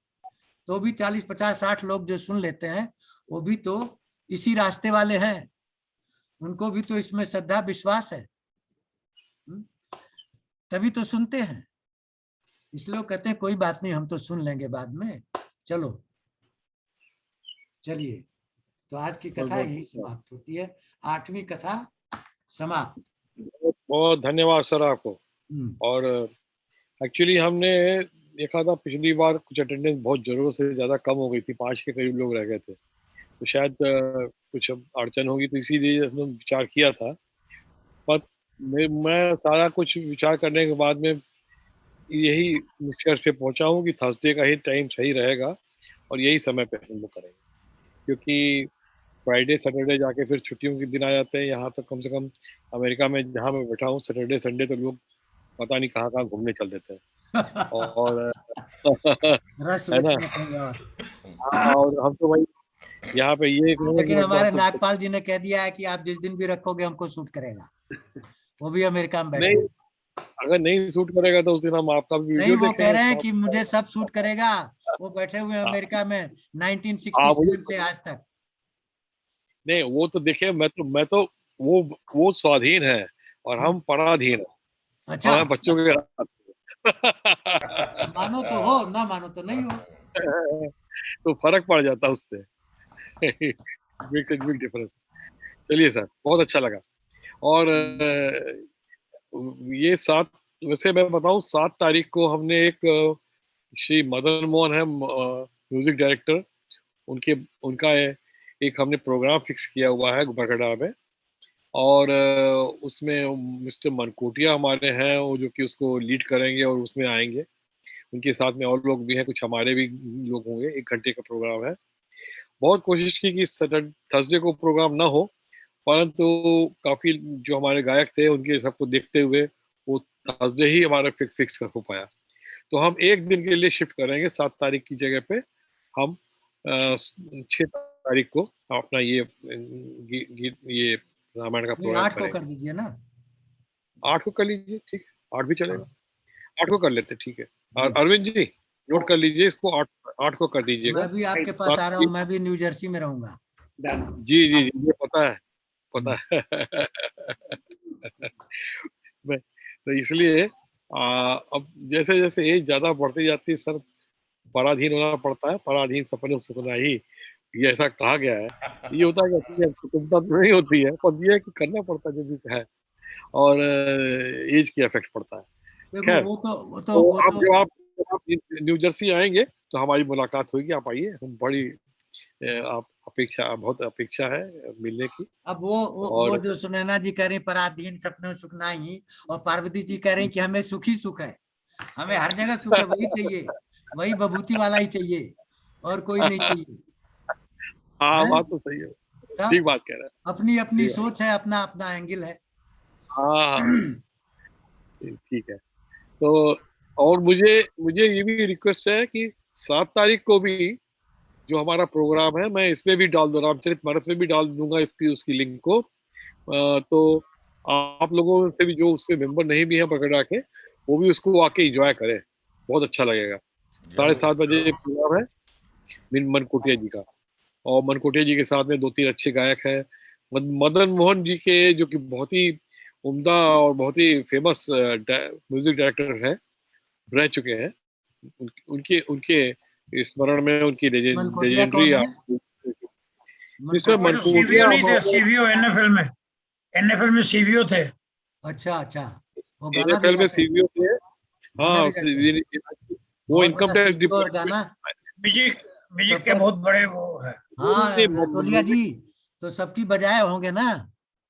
तो भी 40-50-60 लोग जो सुन लेते हैं, वो भी तो इसी रास्ते वाले हैं। उनको भी तो इसमें श्रद्धा विश्वास है, तभी तो सुनते हैं। इसलिए वो कहते हैं कोई बात नहीं, हम तो सुन लेंगे बाद में, चलो। चलिए, तो आज की कथा यही समाप्त होती है। 8वीं कथा समाप्त। बहुत बहुत धन्यवाद सर आपको। और एक्चुअली हमने देखा था पिछली बार कुछ अटेंडेंस बहुत जरूरत से ज़्यादा कम हो गई थी, 5 के करीब लोग रह गए थे, तो शायद कुछ अड़चन होगी, तो इसीलिए हमने विचार किया था। पर मैं सारा कुछ विचार करने के बाद में यही निष्कर्ष पे पहुंचा हूँ कि थर्सडे का ही टाइम सही रहेगा और यही समय पे हम लोग करेंगे, क्योंकि फ्राइडे सैटरडे जाके फिर छुट्टियों के दिन आ जाते हैं। यहाँ तक कम से कम अमेरिका में जहाँ मैं बैठा हूँ, सैटरडे संडे तो लोग पता नहीं कहाँ घूमने चल देते हैं। और रस है ना, लेते हैं कहीं और। और हम तो भाई यहाँ पे ये लेकिन हमारे नागपाल जी ने कह दिया है कि आप जिस दिन भी रखोगे हमको सूट करेगा, वो भी अमेरिका में बैठे। नहीं, अगर नहीं सूट करेगा तो उस दिन हम आपका भी नहीं, वीडियो वो कह रहे हैं देखेंगे। कि मुझे सब सूट करेगा। वो बैठे हुए अमेरिका में 1967 से आज तक। नहीं, वो तो देखिए, मैं तो वो स्वाधीन है और हम पराधीन है। अच्छा, हमें बच्चों के मानो तो हो, ना मानो तो नहीं हो। तो फर्क पड़ जाता है उससे। Big difference. चलिए सर, बहुत अच्छा लगा। और ये 7, वैसे मैं बताऊं, 7 तारीख को हमने एक श्री मदन मोहन है म्यूजिक डायरेक्टर, उनके उनका एक हमने प्रोग्राम फिक्स किया हुआ है बरकड़ा में। और उसमें मिस्टर मनकोटिया हमारे हैं, वो जो कि उसको लीड करेंगे और उसमें आएंगे। उनके साथ में और लोग भी हैं, कुछ हमारे भी लोग होंगे। 1 घंटे का प्रोग्राम है। बहुत कोशिश की कि थर्सडे को प्रोग्राम ना हो, परंतु काफी जो हमारे गायक थे उनके सबको देखते हुए वो थर्सडे ही हमारा फिक्स हो पाया। तो हम 1 दिन के लिए शिफ्ट करेंगे। 7 तारीख की जगह पे हम 6 तारीख को अपना ये ये रामायण का प्रोग्राम 8 को करेंगे। कर दीजिए ना। 8 को कर लीजिए, ठीक है, 8 भी चलेगा। 8 को कर लेते, ठीक है। और अरविंद जी नोट कर लीजिए इसको, 8 को कर दीजिएगा। मैं भी आपके पास आ रहा हूँ, मैं भी न्यू जर्सी में रहूंगा। जी जी जी, ये पता है, पता है। तो इसलिए अब जैसे जैसे एज ज्यादा बढ़ती जाती है सर, पराधीन होना पड़ता है। पराधीन सपने सुना ही, ये ऐसा कहा गया है। ये होता है कि कुटुंबता तो नहीं होती है, पर ये है कि करना पड़ता है जो भी है, और एज की इफेक्ट पड़ता है। देखो खैर, तो आप जब आप न्यू जर्सी आएंगे तो हमारी मुलाकात होगी। आप आइए, हम बड़ी आप बहुत अपेक्षा है मिलने की। अब वो जो सुनैना जी कह रही पराधीन सपने सुखना ही, और पार्वती जी कह रही कि हमें सुखी सुख है, हमें हर जगह सुख है, वही चाहिए, वही बभूति वाला ही चाहिए, और कोई नहीं चाहिए। हाँ, बात तो सही है, ठीक बात कह रहे हैं। अपनी अपनी सोच है, अपना अपना एंगल है। हाँ, ठीक है। तो और मुझे ये भी रिक्वेस्ट है कि 7 तारीख को भी जो हमारा प्रोग्राम है, मैं इसमें भी डाल दूँ, रामचरितमानस में भी डाल दूंगा उसकी लिंक को। तो आप लोगों से भी जो उसके मेंबर नहीं भी हैं पकड़ा के, वो भी उसको आके एंजॉय करें, बहुत अच्छा लगेगा। 7:30 बजे प्रोग्राम है मनकोटिया जी का, और मनकोटिया जी के साथ में 2-3 अच्छे गायक हैं। मदन मोहन जी के, जो कि बहुत ही उम्दा और बहुत ही फेमस म्यूजिक डायरेक्टर हैं, रह चुके हैं। उनके उनके स्मरण में उनकी मनकोटिया लेजेंडरी कौन है? मिस्टर मनकोटिया सीवीओ नहीं थे, सीवीओ एनएफएल में सीवीओ थे। अच्छा अच्छा, वो गाना भी एनएफएल में गाते हैं, सीवीओ थे। गाना हाँ, भी गाते हैं। वो बहुत इनकम बड़ा टैक्स सीवीओ और डिपार्टमेंट। गाना। म्यूजिक के बहुत बड़े वो है। हाँ, तोलिया जी तो सबकी बजाए होंगे ना।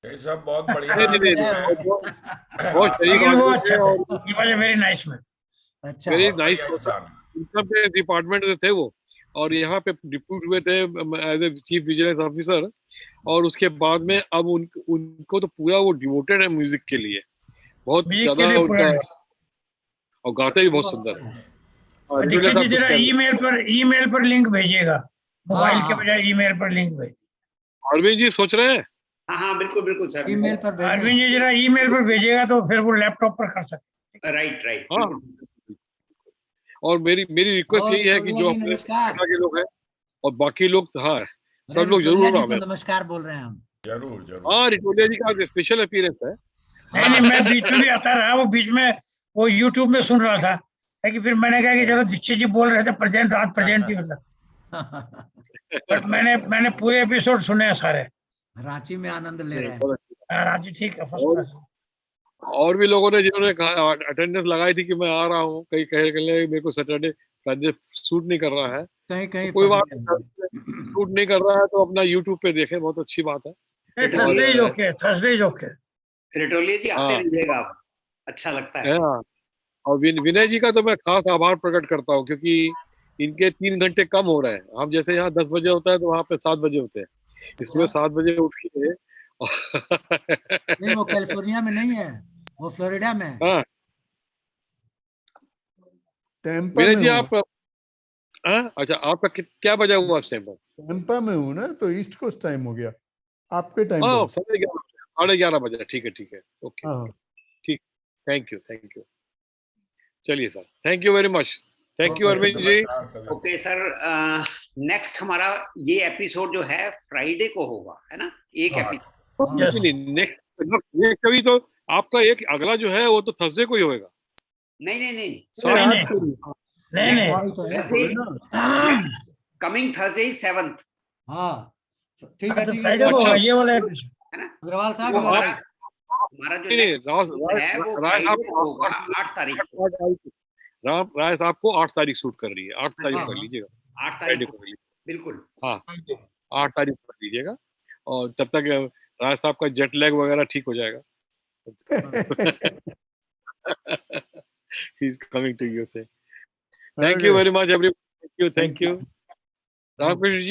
ये सब बहुत बढ़िया नहीं नहीं नहीं, हाँ, बहुत शरीफ लेकिन वो आदमी अच्छा थे था, और he was a very nice man. अच्छा वेरी बहुत नाइस बढ़िया इंसान। इनकम टैक्स डिपार्टमेंट में थे वो, और यहाँ पे डिप्यूट हुए थे as a chief vigilance officer. और उसके बाद में अब उनको तो पूरा वो डिवोटेड है म्यूजिक के लिए, बहुत म्यूजिक के ज्यादा लिए पूरा उनका, है। और गाते भी बहुत वो सुंदर अच्छा है। है। और दीक्षित जी साहब जरा कुछ ईमेल पर लिंक भेजिएगा, मोबाइल के हाँ बजाय ईमेल पर लिंक भेजिए। अरविंद जी सोच रहे हैं। हाँ हाँ बिल्कुल बिल्कुल सर। ईमेल पर भेजें। अरविंद जी जरा ईमेल पर भेजिएगा तो फिर वो लैपटॉप पर कर सकते। राइट राइट हाँ, बिल्कुल। और मेरी रिक्वेस्ट और यही है कि रिटोलिया जो जी अपने नमस्कार। कनाडा के लोग हैं और बाकी लोग, हाँ अरे सब लोग रिटोलिया जरूर जी को आवे। नमस्कार बोल रहे हैं हम। जरूर जरूर। हाँ, रिटोलिया जी का स्पेशल अपीयरेंस है। नहीं नहीं, मैं बीच में भी आता रहा, वो बीच में वो यूट्यूब में सुन रहा था, लेकिन फिर मैंने कहा कि चलो दीक्षित जी बोल रहे थे प्रेजेंट, आज प्रेजेंट ही होता। बट मैंने पूरे एपिसोड सुने हैं सारे। रांची में आनंद ले रहे हैं। बहुत अच्छी बात। राजी ठीक है, फर्स्ट और क्लास। और भी लोगों ने जिन्होंने अटेंडेंस लगाई थी कि मैं आ रहा हूँ, कई कह रहे मेरे को सैटरडे संडे सूट नहीं कर रहा है, कहीं तो कहीं कोई फंस बात गए नहीं, होंगे। सूट नहीं कर रहा है तो अपना यूट्यूब पे देखें, बहुत अच्छी बात है। और Thursday is okay, Thursday is okay. Ritolia ji आते हाँ रहिएगा आप, अच्छा लगता है। हाँ, और विनय जी का तो मैं खास आभार प्रकट करता हूँ, क्योंकि इनके 3 घंटे कम हो रहे हैं। हम जैसे यहाँ 10 बजे होता है तो वहाँ पे 7 बजे होते हैं, इसमें अच्छा 7 बजे उठ के नहीं, वो कैलिफोर्निया में नहीं है, वो फ्लोरिडा में है। हाँ टेम्पा विनय में जी हूँ। आप, हाँ अच्छा, आपका क्या बजा हुआ उस टाइम पर? टेम्पा में हूँ ना, तो ईस्ट कोस्ट टाइम हो गया, आपके टाइम हाँ, पर। 11:30 बजा, ठीक है, ओके हाँ ओके, ठीक, थैंक यू, चलिए sir, thank you very much, thank you okay Arvind ji. नमस्कार सभी को। ओके सर, नेक्स्ट हमारा ये एपिसोड जो है फ्राइडे को होगा, है ना? एक हाँ। एपिसोड। हाँ, Yes. नहीं, नेक्स्ट कभी तो आपका एक अगला जो है वो तो थर्सडे को ही होगा। नहीं नहीं नहीं, नहीं, आज नहीं। को नहीं, नहीं नहीं, वही तो है। Thursday, ना। कमिंग थर्सडे इज 7th, हाँ ठीक है तो ठीक है, फ्राइडे वो को अच्छा होगा ये वाला एपिसोड। है ना? अग्रवाल साहब वो you are हमारा right। हमारा जो नहीं नेक्स्ट राय है वो राय फ्राइडे साहब को होगा, 8 तारीख को। राय साहब को 8 तारीख शूट कर रही है, 8 तारीख हाँ, कर हाँ। लीजिएगा, 8 फ्राइडे तारीख को को कर लीजिएगा। बिल्कुल। हाँ 8 तारीख को कर लीजिएगा, और तब तक राय साहब का जेट लैग वगैरह ठीक हो जाएगा। He is coming to USA. Thank you Okay. Very much everyone, thank you Thank you. Ramakrishna ji.